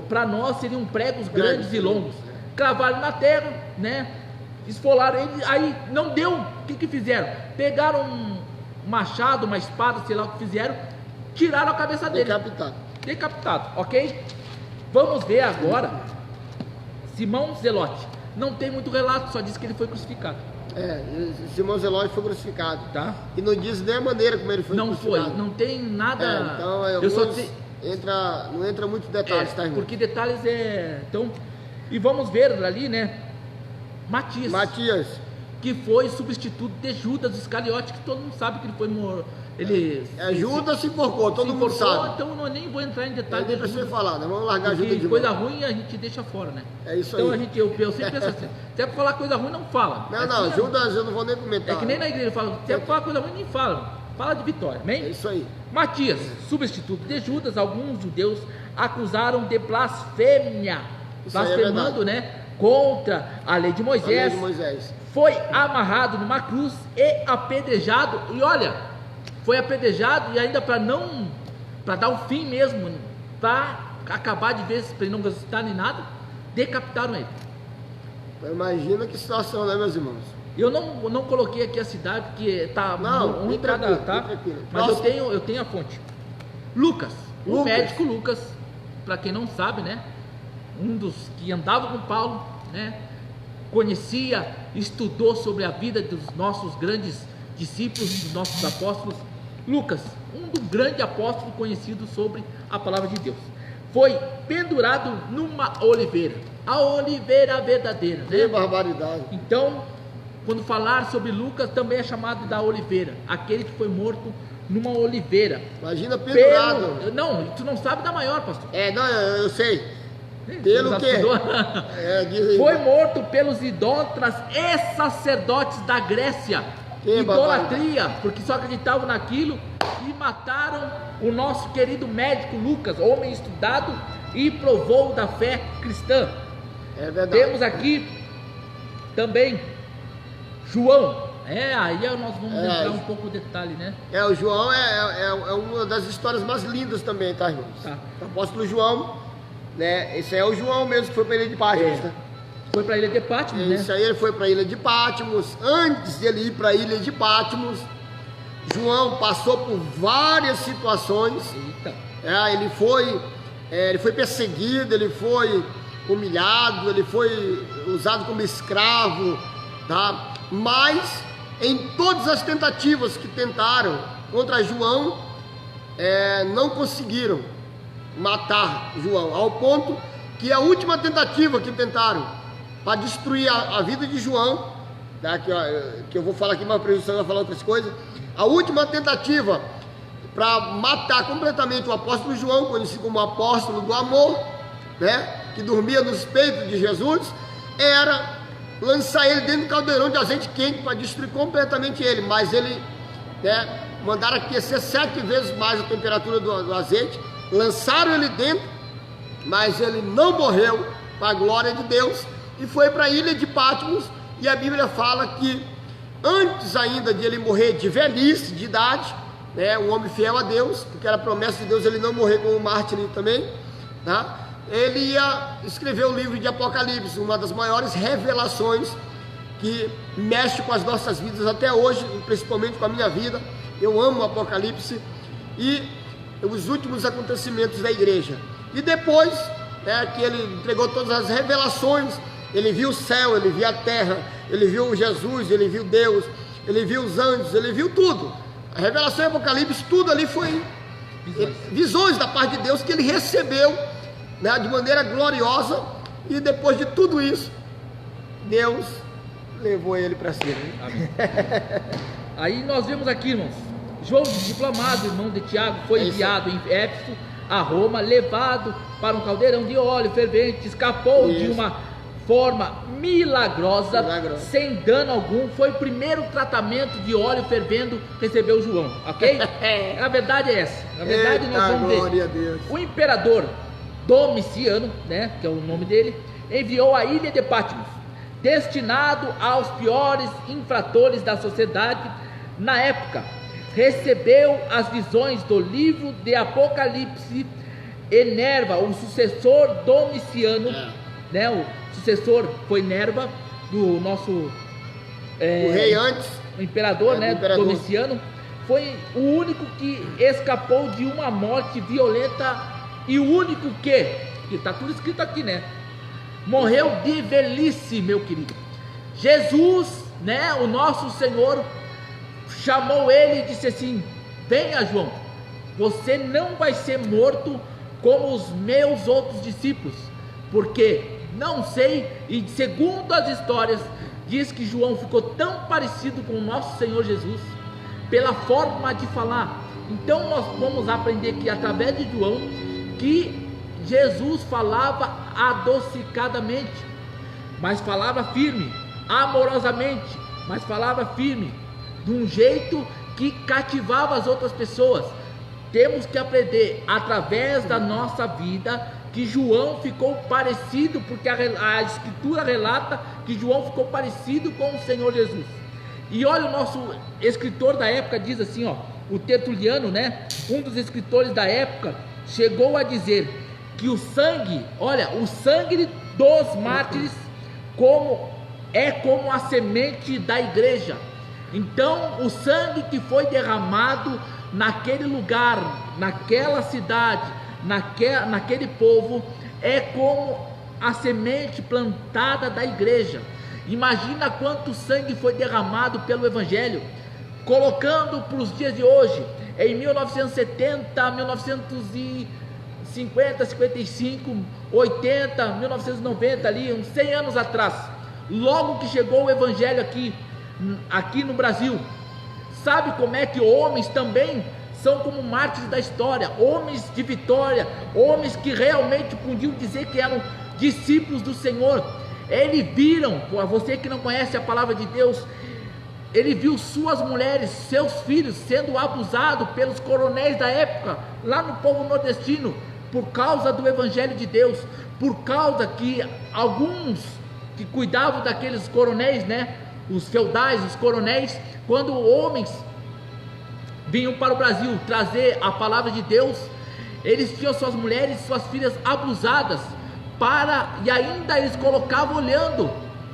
S2: para nós seriam pregos grandes e longos, cravaram na terra, né? Esfolaram ele, aí não deu. O que fizeram? Pegaram um machado, uma espada, sei lá o que fizeram, tiraram a cabeça dele. Decapitado, ok? Vamos ver agora Simão Zelote. Não tem muito relato, só diz que ele foi crucificado.
S1: Esse irmão Zelói foi crucificado.
S2: Tá?
S1: E não diz nem a maneira como ele foi
S2: Não
S1: crucificado.
S2: foi, não tem nada.
S1: Então,
S2: eu só
S1: não entra muitos detalhes, tá, irmão?
S2: Porque detalhes então, e vamos ver ali, né? Matias, que foi substituto de Judas Iscariote, que todo mundo sabe que ele foi
S1: Judas se enforcou, todo mundo sabe.
S2: Então eu nem vou entrar em detalhes.
S1: Nem precisa falar, né? Vamos largar Judas de
S2: coisa
S1: mão.
S2: ruim a gente deixa fora, né?
S1: É isso
S2: então
S1: aí.
S2: Eu sempre penso assim, se é pra falar coisa ruim, não fala.
S1: Não, Judas eu não vou nem comentar.
S2: É que nem na igreja fala, se é pra falar coisa ruim, nem fala. Fala de vitória, amém?
S1: É isso aí.
S2: Matias, substituto de Judas, alguns judeus acusaram de blasfêmia, blasfemando, né, contra a lei de Moisés. Foi amarrado numa cruz e apedrejado. E olha, foi apedrejado e ainda para dar o fim mesmo, para acabar de vez, para ele não gastar nem nada, decapitaram ele.
S1: Imagina que situação, né, meus irmãos?
S2: Eu não coloquei aqui a cidade, porque está um em cada, tá? Mas eu tenho a fonte. Lucas, o médico Lucas, para quem não sabe, né? Um dos que andava com Paulo, né? Conhecia, estudou sobre a vida dos nossos grandes discípulos, dos nossos apóstolos. Lucas, um grande apóstolo conhecido sobre a palavra de Deus, foi pendurado numa oliveira, a oliveira verdadeira, né?
S1: Que barbaridade.
S2: Então, quando falar sobre Lucas, também é chamado da oliveira, aquele que foi morto numa oliveira.
S1: Imagina pendurado.
S2: Não, tu não sabe da maior, pastor.
S1: Não, eu sei. Pelo que?
S2: Foi morto pelos idólatras e sacerdotes da Grécia. Idolatria, porque só acreditavam naquilo, e mataram o nosso querido médico Lucas, homem estudado e provou da fé cristã.
S1: É verdade.
S2: Temos aqui também João. Aí nós vamos entrar um pouco de detalhe, né?
S1: O João é uma das histórias mais lindas também, tá, irmãos?
S2: Tá.
S1: O apóstolo João, né? Esse é o João mesmo que foi para a ilha de Patmos, né?
S2: Foi para a ilha de Patmos, né?
S1: Isso aí, ele foi para a ilha de Patmos. Antes de ele ir para a ilha de Patmos, João passou por várias situações.
S2: Eita.
S1: Ele foi perseguido, ele foi humilhado, ele foi usado como escravo, tá? Mas em todas as tentativas que tentaram contra João, não conseguiram matar João, ao ponto que a última tentativa que tentaram para destruir a vida de João, tá? Que eu vou falar aqui, mas eu vai falar outras coisas. A última tentativa para matar completamente o apóstolo João, conhecido como apóstolo do amor, né? Que dormia nos peitos de Jesus, era lançar ele dentro do caldeirão de azeite quente para destruir completamente ele. Mas ele, né, mandaram aquecer 7 vezes mais a temperatura do azeite, lançaram ele dentro, mas ele não morreu, para a glória de Deus, e foi para a ilha de Patmos. E a Bíblia fala que antes ainda de ele morrer de velhice, de idade, né, um homem fiel a Deus, porque era promessa de Deus ele não morrer como mártir também, tá? Ele ia escrever o livro de Apocalipse, uma das maiores revelações que mexe com as nossas vidas até hoje, principalmente com a minha vida. Eu amo o Apocalipse e os últimos acontecimentos da igreja. E depois, né, que ele entregou todas as revelações, ele viu o céu, ele viu a terra, ele viu Jesus, ele viu Deus, ele viu os anjos, ele viu tudo. A revelação e Apocalipse, tudo ali foi visões da parte de Deus que ele recebeu, né, de maneira gloriosa. E depois de tudo isso, Deus levou ele para cima.
S2: Amém. Aí nós vemos aqui, irmãos, João, disciplinado, irmão de Tiago, foi enviado em Éfeso a Roma, levado para um caldeirão de óleo fervente, escapou de uma forma milagrosa, sem dano algum. Foi o primeiro tratamento de óleo fervendo recebeu João, ok? A verdade é essa. Na verdade, nós vamos ver. O imperador Domiciano, né, que é o nome dele, enviou a ilha de Patmos, destinado aos piores infratores da sociedade na época. Recebeu as visões do livro de Apocalipse e Nerva, o sucessor Domiciano, né, o sucessor foi Nerva, do nosso
S1: o rei antes,
S2: o imperador, né, Domiciano, foi o único que escapou de uma morte violenta e o único que está tudo escrito aqui, né, morreu de velhice, meu querido. Jesus né, o nosso Senhor chamou ele e disse assim: venha, João, você não vai ser morto como os meus outros discípulos, porque não sei, e segundo as histórias, diz que João ficou tão parecido com o nosso Senhor Jesus, pela forma de falar. Então nós vamos aprender que através de João, que Jesus falava adocicadamente, mas falava firme, amorosamente, mas falava firme, de um jeito que cativava as outras pessoas. Temos que aprender através da nossa vida que João ficou parecido, porque a escritura relata que João ficou parecido com o Senhor Jesus. E olha, o nosso escritor da época diz assim, ó, o Tertuliano, né, um dos escritores da época, chegou a dizer que o sangue, olha, o sangue dos mártires como a semente da igreja. Então o sangue que foi derramado naquele lugar, naquela cidade, naquele povo, é como a semente plantada da igreja. Imagina quanto sangue foi derramado pelo Evangelho, colocando para os dias de hoje, em 1970, 1950, 55, 80, 1990, ali, uns 100 anos atrás, logo que chegou o Evangelho aqui no Brasil. Sabe como é que homens também são como mártires da história, homens de vitória, homens que realmente podiam dizer que eram discípulos do Senhor. Eles viram, você que não conhece a palavra de Deus, ele viu suas mulheres, seus filhos sendo abusados pelos coronéis da época, lá no povo nordestino, por causa do Evangelho de Deus, por causa que alguns que cuidavam daqueles coronéis, né, os feudais, os coronéis, quando homens vinham para o Brasil trazer a palavra de Deus, eles tinham suas mulheres, suas filhas abusadas, e ainda eles colocavam olhando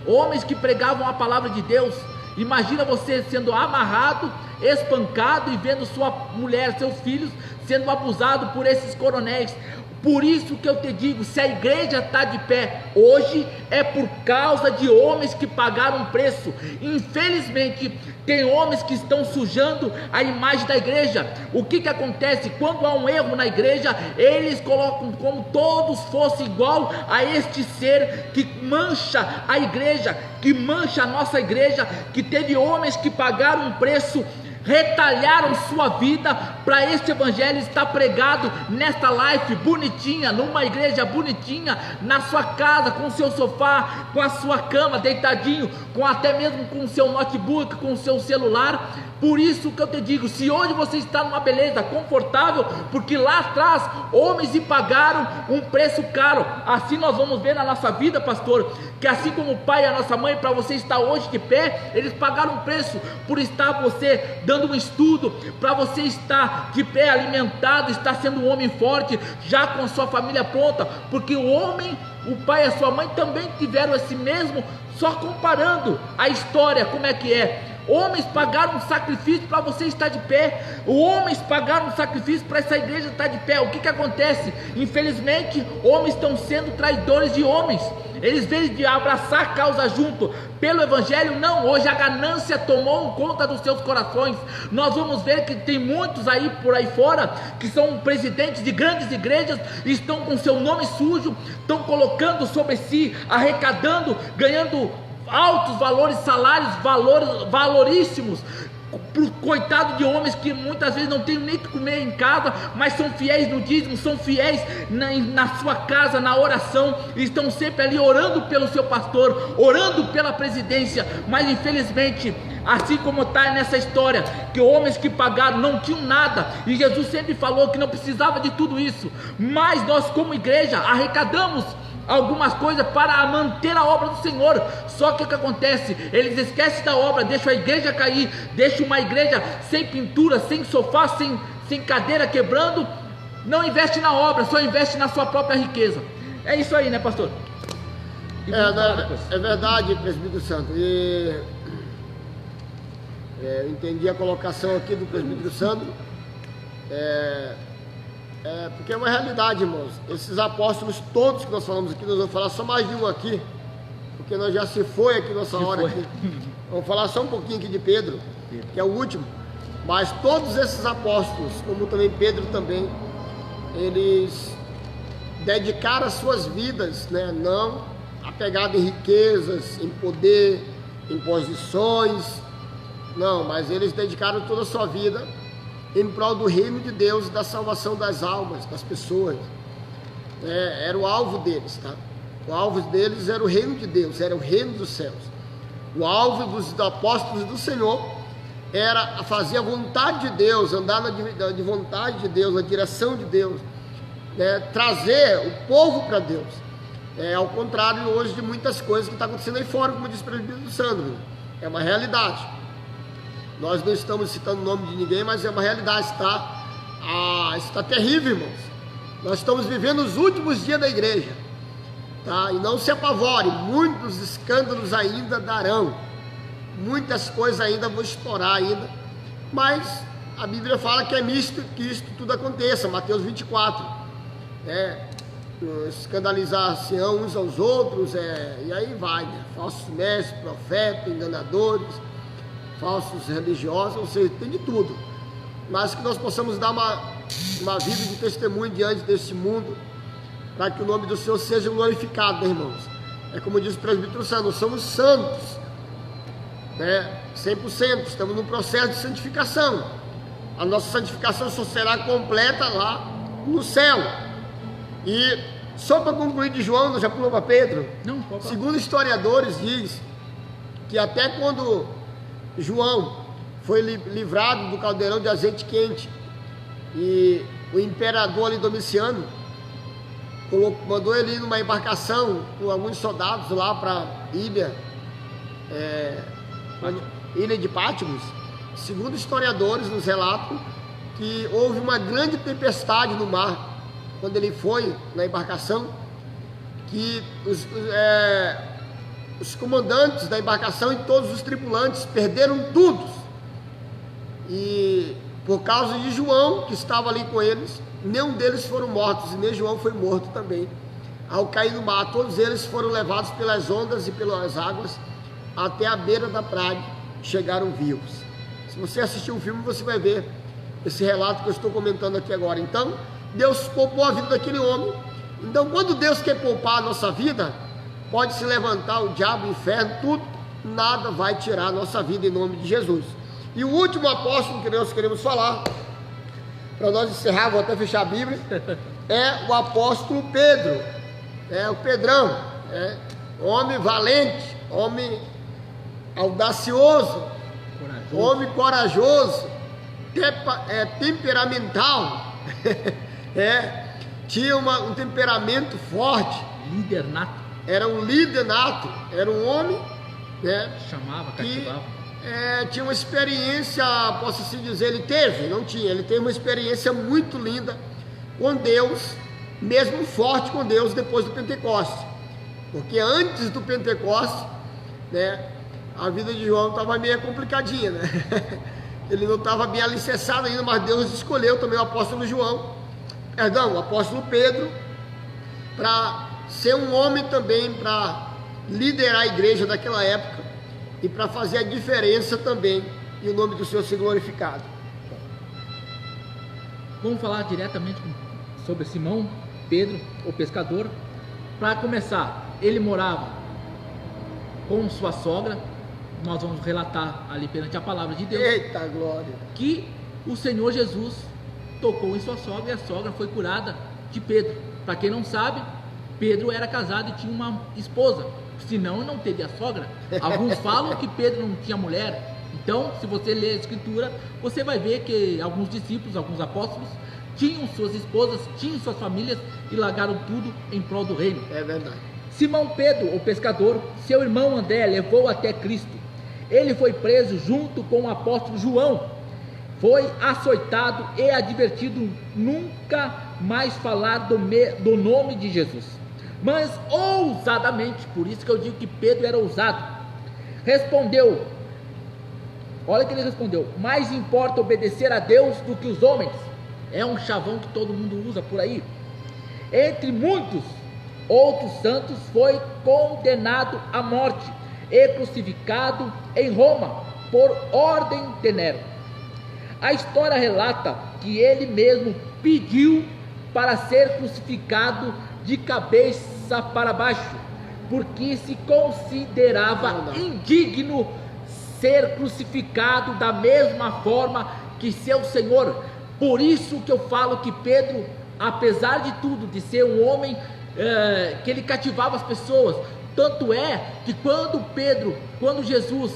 S2: homens que pregavam a palavra de Deus. Imagina você sendo amarrado, espancado e vendo sua mulher, seus filhos sendo abusados por esses coronéis. Por isso que eu te digo, se a igreja está de pé hoje, é por causa de homens que pagaram um preço. Infelizmente, tem homens que estão sujando a imagem da igreja. O que acontece? Quando há um erro na igreja, eles colocam como todos fossem igual a este ser que mancha a igreja, que mancha a nossa igreja, que teve homens que pagaram um preço, retalharam sua vida para este evangelho estar pregado nesta live bonitinha, numa igreja bonitinha, na sua casa, com o seu sofá, com a sua cama, deitadinho, com até mesmo com o seu notebook, com o seu celular. Por isso que eu te digo, se hoje você está numa beleza confortável, porque lá atrás homens e pagaram um preço caro. Assim nós vamos ver na nossa vida, pastor, que assim como o pai e a nossa mãe, para você estar hoje de pé, eles pagaram um preço por estar você dando um estudo, para você estar de pé alimentado, estar sendo um homem forte, já com a sua família pronta, porque o homem, o pai e a sua mãe também tiveram esse mesmo, só comparando a história, como é que é. Homens pagaram um sacrifício para você estar de pé. Homens pagaram um sacrifício para essa igreja estar de pé. O que acontece? Infelizmente, homens estão sendo traidores de homens. Eles, em vez de abraçar a causa junto pelo evangelho, não. Hoje a ganância tomou conta dos seus corações. Nós vamos ver que tem muitos aí por aí fora que são presidentes de grandes igrejas, estão com seu nome sujo, estão colocando sobre si, arrecadando, ganhando altos valores, salários valoríssimos, coitado de homens que muitas vezes não tem nem que comer em casa, mas são fiéis no dízimo, são fiéis na sua casa, na oração, estão sempre ali orando pelo seu pastor, orando pela presidência. Mas infelizmente, assim como está nessa história, que homens que pagaram não tinham nada, e Jesus sempre falou que não precisava de tudo isso, mas nós como igreja arrecadamos algumas coisas para manter a obra do Senhor. Só que o que acontece? Eles esquecem da obra, deixam a igreja cair, deixam uma igreja sem pintura, sem sofá, sem cadeira quebrando, não investe na obra, só investe na sua própria riqueza. É isso aí, né, pastor?
S1: É verdade, presbítero Santo. E eu entendi a colocação aqui do presbítero Santo. Porque é uma realidade, irmãos. Esses apóstolos todos que nós falamos aqui, nós vamos falar só mais de um aqui, porque nós já se foi aqui nossa hora aqui. Vamos falar só um pouquinho aqui de Pedro, que é o último. Mas todos esses apóstolos, como também Pedro também, eles dedicaram as suas vidas, né, não apegados em riquezas, em poder, em posições, não, mas eles dedicaram toda a sua vida em prol do reino de Deus e da salvação das almas, das pessoas. Era o alvo deles, tá? O alvo deles era o reino de Deus, era o reino dos céus. O alvo dos apóstolos do Senhor era fazer a vontade de Deus, andar na vontade de Deus, na direção de Deus, né? Trazer o povo para Deus. Ao contrário hoje de muitas coisas que estão acontecendo aí fora, como disse o presbítero Sandro, é uma realidade. Nós não estamos citando o nome de ninguém, mas é uma realidade, está terrível, irmãos. Nós estamos vivendo os últimos dias da igreja, tá? E não se apavore, muitos escândalos ainda darão, muitas coisas ainda vão estourar ainda, mas a Bíblia fala que é misto que isto tudo aconteça, Mateus 24, escandalizar-se uns aos outros, e aí vai, né? Falsos mestres, profetas, enganadores, falsos religiosos, ou seja, tem de tudo, mas que nós possamos dar uma vida de testemunho diante deste mundo, para que o nome do Senhor seja glorificado, né, irmãos? É como diz o presbítero Sandro, somos santos, né? 100%, estamos num processo de santificação. A nossa santificação só será completa lá no céu. E só para concluir de João, nós já pulou para Pedro.
S2: Não, pode falar.
S1: Segundo historiadores, diz que até quando João foi livrado do caldeirão de azeite quente, e o imperador ali, Domiciano, mandou ele ir numa embarcação com alguns soldados lá para ilha de Patmos. Segundo historiadores, nos relatam que houve uma grande tempestade no mar quando ele foi na embarcação, que os comandantes da embarcação e todos os tripulantes perderam tudo, e por causa de João, que estava ali com eles, nenhum deles foram mortos, e nem João foi morto também. Ao cair no mar, todos eles foram levados pelas ondas e pelas águas até a beira da praia, chegaram vivos. Se você assistir um filme, você vai ver esse relato que eu estou comentando aqui agora. Então, Deus poupou a vida daquele homem. Então, quando Deus quer poupar a nossa vida, pode se levantar o diabo, o inferno, tudo, nada vai tirar a nossa vida em nome de Jesus. E o último apóstolo que nós queremos falar, para nós encerrar, vou até fechar a Bíblia, é o apóstolo Pedro, o Pedrão, homem valente, homem audacioso, homem corajoso, temperamental, tinha um temperamento forte,
S2: líder nato,
S1: era um líder nato, era um homem,
S2: chamava, cativava.
S1: Tinha uma experiência, posso assim dizer, ele teve uma experiência muito linda com Deus, mesmo forte com Deus depois do Pentecoste, porque antes do Pentecoste, a vida de João estava meio complicadinha, ele não estava bem alicerçado ainda, mas Deus escolheu também o apóstolo o apóstolo Pedro, para ser um homem também, para liderar a igreja daquela época, e para fazer a diferença também, e o nome do Senhor ser glorificado.
S2: Vamos falar diretamente sobre Simão Pedro, o pescador. Para começar, ele morava com sua sogra. Nós vamos relatar ali perante a palavra de Deus.
S1: Eita glória! Que
S2: o Senhor Jesus tocou em sua sogra e a sogra foi curada de Pedro. Para quem não sabe, Pedro era casado e tinha uma esposa, senão não teria sogra. Alguns falam que Pedro não tinha mulher. Então, se você ler a escritura, você vai ver que alguns discípulos, alguns apóstolos, tinham suas esposas, tinham suas famílias e largaram tudo em prol do reino.
S1: É verdade.
S2: Simão Pedro, o pescador, seu irmão André levou até Cristo. Ele foi preso junto com o apóstolo João. Foi açoitado e advertido nunca mais falar do nome de Jesus. Mas ousadamente, por isso que eu digo que Pedro era ousado, respondeu, olha que ele respondeu: mais importa obedecer a Deus do que os homens. É um chavão que todo mundo usa por aí. Entre muitos outros santos, foi condenado à morte e crucificado em Roma por ordem de Nero. A história relata que ele mesmo pediu para ser crucificado de cabeça para baixo, porque se considerava indigno ser crucificado da mesma forma que seu Senhor. Por isso que eu falo que Pedro, apesar de tudo, de ser um homem que ele cativava as pessoas, tanto é que quando Jesus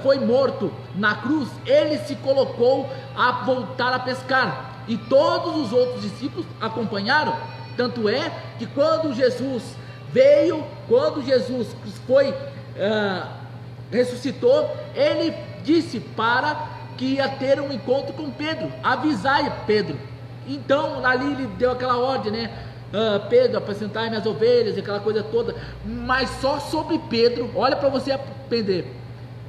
S2: foi morto na cruz, ele se colocou a voltar a pescar, e todos os outros discípulos acompanharam. Tanto é que quando Jesus ressuscitou, ele disse para que ia ter um encontro com Pedro, avisai Pedro. Então ali ele deu aquela ordem, né? Pedro, apacentai minhas ovelhas, aquela coisa toda. Mas só sobre Pedro, olha para você aprender.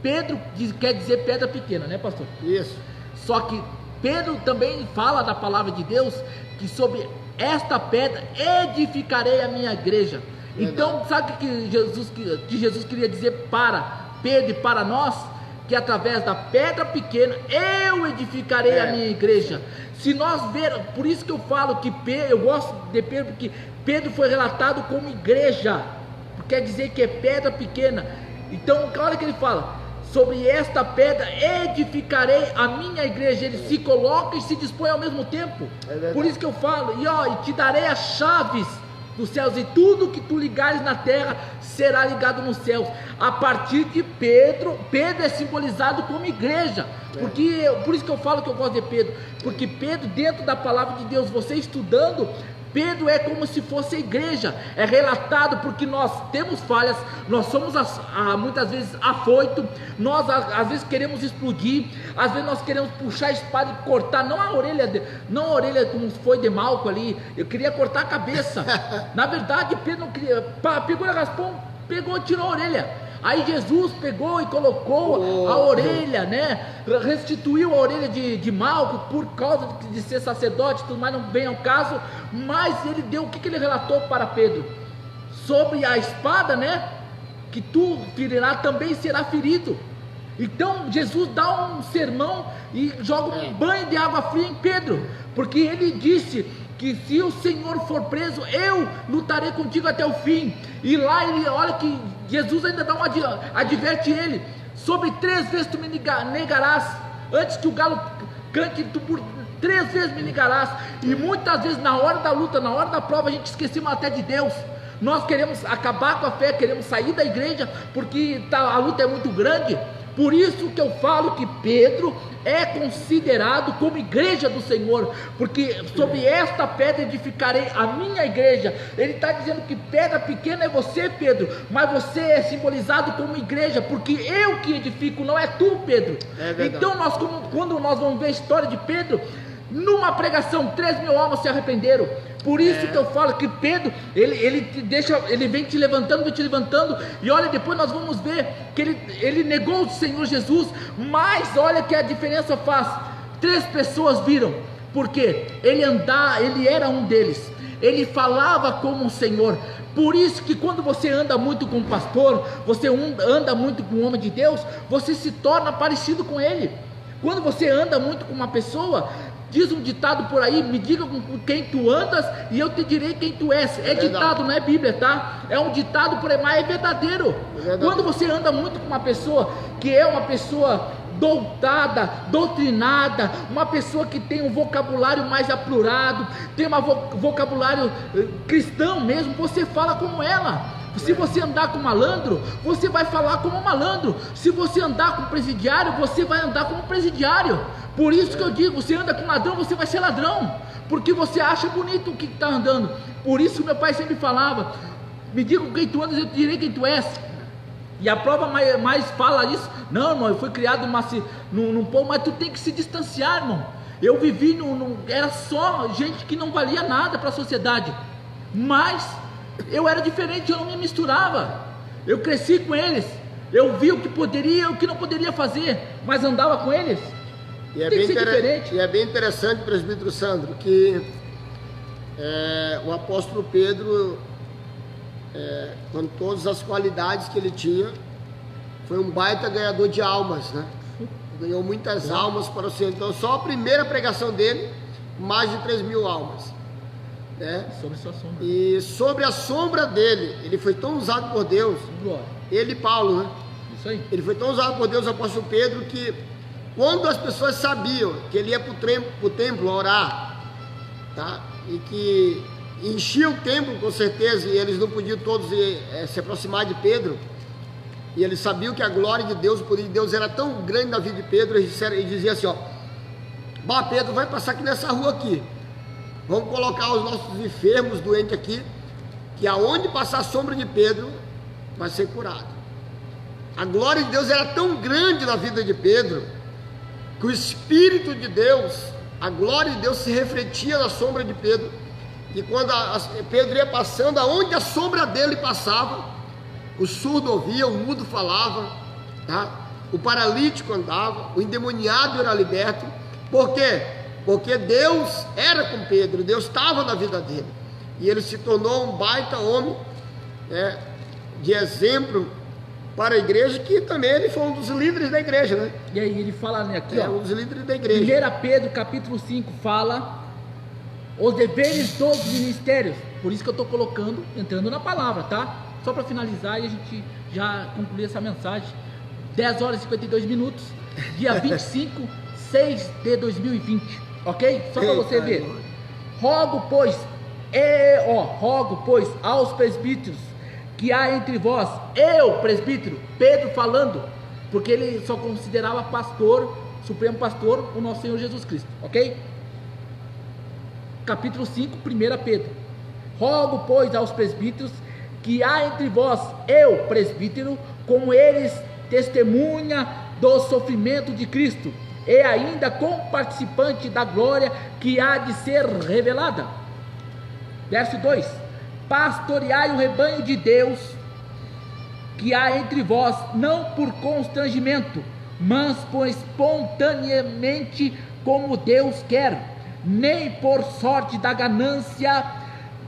S2: Pedro quer dizer pedra pequena, né, pastor?
S1: Isso.
S2: Só que Pedro também fala da palavra de Deus, que sobre esta pedra edificarei a minha igreja. Então, sabe o que Jesus queria dizer para Pedro e para nós? Que através da pedra pequena eu edificarei a minha igreja. Se nós ver, por isso que eu falo que eu gosto de Pedro, porque Pedro foi relatado como igreja, quer dizer que é pedra pequena. Então, olha que ele fala: sobre esta pedra edificarei a minha igreja. Ele se coloca e se dispõe ao mesmo tempo. Por isso que eu falo, e te darei as chaves dos céus, e tudo que tu ligares na terra será ligado nos céus. A partir de Pedro é simbolizado como igreja, por isso que eu falo que eu gosto de Pedro, porque Pedro, dentro da palavra de Deus, você estudando, Pedro é como se fosse a igreja, é relatado, porque nós temos falhas, nós somos muitas vezes afoito, nós às vezes queremos explodir, às vezes nós queremos puxar a espada e cortar, não a orelha como foi de Malco ali, eu queria cortar a cabeça. Na verdade Pedro não queria, pegou e raspou, tirou a orelha. Aí Jesus pegou e colocou a orelha, né? Restituiu a orelha de Malco por causa de ser sacerdote, tudo mais, não vem ao caso. Mas ele deu, o que ele relatou para Pedro? Sobre a espada, né? Que tu ferirá, também será ferido. Então Jesus dá um sermão e joga um banho de água fria em Pedro, porque ele disse que se o Senhor for preso, eu lutarei contigo até o fim. E lá ele, olha que Jesus ainda adverte ele: sobre 3 vezes tu me negarás, antes que o galo cante, tu por 3 vezes me negarás. E muitas vezes na hora da luta, na hora da prova, a gente esquecemos até de Deus. Nós queremos acabar com a fé, queremos sair da igreja, porque a luta é muito grande. Por isso que eu falo que Pedro é considerado como igreja do Senhor, porque sobre esta pedra edificarei a minha igreja. Ele está dizendo que pedra pequena é você, Pedro, mas você é simbolizado como igreja, porque eu que edifico, não é tu, Pedro. Então quando nós vamos ver a história de Pedro, numa pregação 3.000 almas se arrependeram. Por isso que eu falo que Pedro, ele vem te levantando, e olha, depois nós vamos ver que ele negou o Senhor Jesus, mas olha que a diferença faz. 3 pessoas viram, porque ele era um deles, ele falava como o Senhor. Por isso que quando você anda muito com o pastor, você anda muito com o homem de Deus, você se torna parecido com ele. Quando você anda muito com uma pessoa, diz um ditado por aí: me diga com quem tu andas e eu te direi quem tu és. É ditado, não é Bíblia, tá? É um ditado, mas é verdadeiro. Quando você anda muito com uma pessoa que é uma pessoa doutrinada, uma pessoa que tem um vocabulário mais apurado, tem um vocabulário cristão mesmo, você fala como ela. Se você andar com malandro, você vai falar como malandro. Se você andar com presidiário, você vai andar como presidiário. Por isso que eu digo, você anda com ladrão, você vai ser ladrão, porque você acha bonito o que está andando. Por isso meu pai sempre falava: me diga com quem tu andas, eu te direi quem tu és. E a prova mais fala isso. Não, irmão, eu fui criado num povo, mas tu tem que se distanciar, irmão. Eu vivi era só gente que não valia nada para a sociedade, mas eu era diferente, eu não me misturava. Eu cresci com eles, eu vi o que poderia e o que não poderia fazer, mas andava com eles.
S1: E é bem interessante, presbítero Sandro, que o apóstolo Pedro, com todas as qualidades que ele tinha, foi um baita ganhador de almas, né? Ganhou muitas almas para o Senhor. Então, só a primeira pregação dele, mais de 3.000 almas, né?
S2: Sobre sua sombra.
S1: E sobre a sombra dele, ele foi tão usado por Deus,
S2: Glória.
S1: ele e Paulo, né?
S2: Isso aí.
S1: Ele foi tão usado por Deus, o apóstolo Pedro, que quando as pessoas sabiam que ele ia para o templo orar, tá? E que enchia o templo com certeza, e eles não podiam todos se aproximar de Pedro, e eles sabiam que a glória de Deus, o poder de Deus era tão grande na vida de Pedro, eles diziam assim, ó: bah, Pedro, vai passar aqui nessa rua aqui, vamos colocar os nossos enfermos, doentes aqui, que aonde passar a sombra de Pedro, vai ser curado. A glória de Deus era tão grande na vida de Pedro, que o Espírito de Deus, a glória de Deus se refletia na sombra de Pedro, e quando Pedro ia passando, aonde a sombra dele passava, o surdo ouvia, o mudo falava, tá? O paralítico andava, o endemoniado era liberto. Por quê? Porque Deus era com Pedro, Deus estava na vida dele, e ele se tornou um baita homem, né, de exemplo para a igreja, que também ele foi um dos líderes da igreja, né?
S2: E aí ele fala, né, aqui, ó,
S1: um dos líderes da igreja.
S2: 1 Pedro capítulo 5 fala os deveres dos ministérios. Por isso que eu estou colocando, entrando na palavra, tá? Só para finalizar e a gente já concluir essa mensagem. 10 horas e 52 minutos, dia 25, 6 de 2020, ok? Só para você ver. Rogo, pois, aos presbíteros que há entre vós, eu, presbítero, Pedro falando, porque ele só considerava pastor, supremo pastor, o nosso Senhor Jesus Cristo, ok? Capítulo 5, 1 Pedro. Rogo, pois, aos presbíteros que há entre vós, eu, presbítero, como eles, testemunha do sofrimento de Cristo, e ainda comparticipante da glória que há de ser revelada. Verso 2: pastoreai o rebanho de Deus que há entre vós, não por constrangimento, mas por espontaneamente, como Deus quer, nem por sorte da ganância,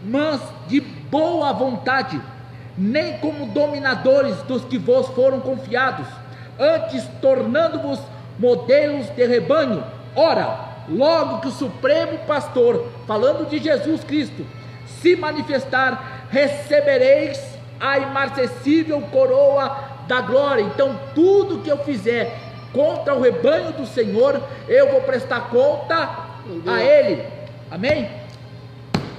S2: mas de boa vontade, nem como dominadores dos que vos foram confiados, antes tornando-vos modelos de rebanho. Ora, logo que o supremo pastor, falando de Jesus Cristo, se manifestar, recebereis a imarcessível coroa da glória. Então, tudo que eu fizer contra o rebanho do Senhor, eu vou prestar conta a Ele. Amém?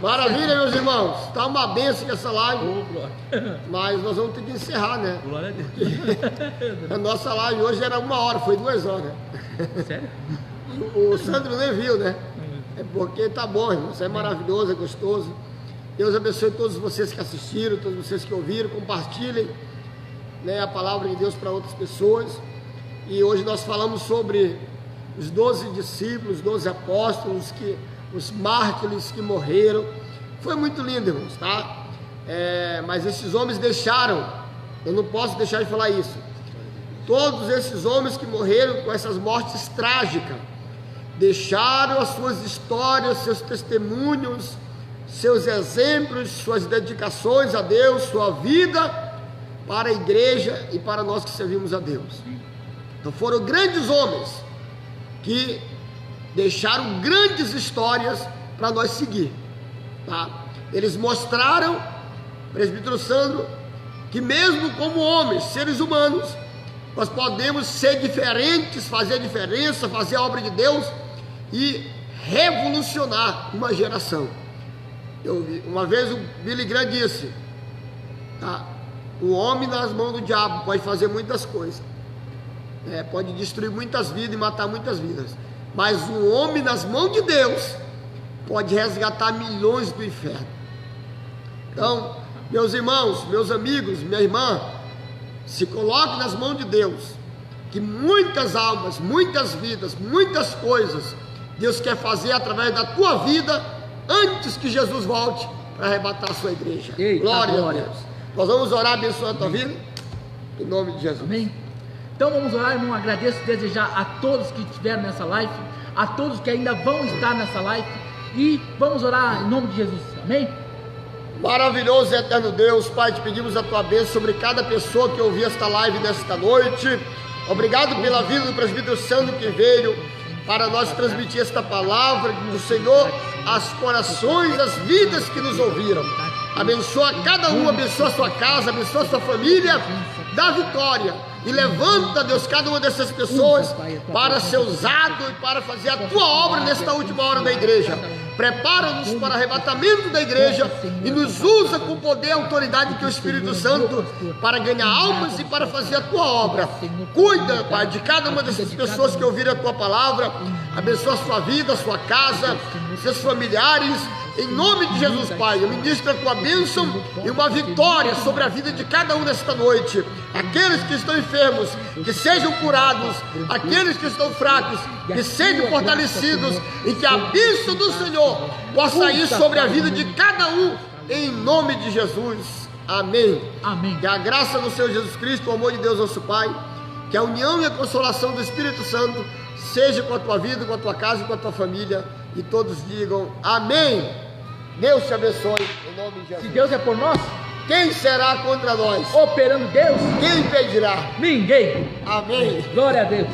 S1: Maravilha, meus irmãos. Está uma bênção essa live. Mas nós vamos ter que encerrar, né?
S2: Glória a Deus.
S1: A nossa live hoje era 1 hora, foi 2 horas.
S2: Sério?
S1: O Sandro nem viu, né? É porque tá bom, irmão. Isso é maravilhoso, é gostoso. Deus abençoe todos vocês que assistiram, todos vocês que ouviram. Compartilhem, né, a palavra de Deus para outras pessoas. E hoje nós falamos sobre os 12 discípulos, os 12 apóstolos, os mártires que morreram. Foi muito lindo, irmãos, tá? Mas esses homens deixaram, eu não posso deixar de falar isso, todos esses homens que morreram com essas mortes trágicas, deixaram as suas histórias, seus testemunhos, seus exemplos, suas dedicações a Deus, sua vida para a igreja e para nós que servimos a Deus. Então foram grandes homens que deixaram grandes histórias para nós seguir, tá? Eles mostraram, presbítero Sandro, que mesmo como homens, seres humanos, nós podemos ser diferentes, fazer a diferença, fazer a obra de Deus e revolucionar uma geração. Uma vez o Billy Graham disse, tá? O homem nas mãos do diabo pode fazer muitas coisas, pode destruir muitas vidas e matar muitas vidas, mas o homem nas mãos de Deus pode resgatar milhões do inferno. Então, meus irmãos, meus amigos, minha irmã, se coloque nas mãos de Deus, que muitas almas, muitas vidas, muitas coisas Deus quer fazer através da tua vida, antes que Jesus volte para arrebatar a sua igreja.
S2: Eita,
S1: glória a Deus. Nós vamos orar abençoando a tua vida, em nome de Jesus.
S2: Amém. Então vamos orar, irmão. Agradeço e desejar a todos que estiveram nessa live, a todos que ainda vão estar nessa live, e vamos orar em nome de Jesus. Amém?
S1: Maravilhoso e eterno Deus, Pai, te pedimos a tua bênção sobre cada pessoa que ouviu esta live nesta noite. Obrigado pela vida do presbítero Sandro que veio para nós transmitir esta palavra do Senhor aos corações, às vidas que nos ouviram. Abençoa cada um, abençoa a sua casa, abençoa a sua família, dá vitória. E levanta, Deus, cada uma dessas pessoas para ser usado e para fazer a tua obra nesta última hora da igreja. Prepara-nos para o arrebatamento da igreja e nos usa com o poder e autoridade que o Espírito Santo para ganhar almas e para fazer a tua obra. Cuida, Pai, de cada uma dessas pessoas que ouviram a tua palavra. Abençoa a sua vida, a sua casa, seus familiares. Em nome de Jesus, Pai, eu ministro a tua bênção e uma vitória sobre a vida de cada um nesta noite. Aqueles que estão enfermos, que sejam curados. Aqueles que estão fracos, que sejam fortalecidos. E que a bênção do Senhor possa ir sobre a vida de cada um. Em nome de Jesus. Amém.
S2: Amém.
S1: Que a graça do Senhor Jesus Cristo, o amor de Deus nosso Pai, que a união e a consolação do Espírito Santo seja com a tua vida, com a tua casa e com a tua família. E todos digam amém. Deus te abençoe, em nome de Jesus.
S2: Se Deus é por nós,
S1: quem será contra nós?
S2: operando Deus,
S1: Quem impedirá?
S2: ninguém.
S1: Amém.
S2: Glória a Deus.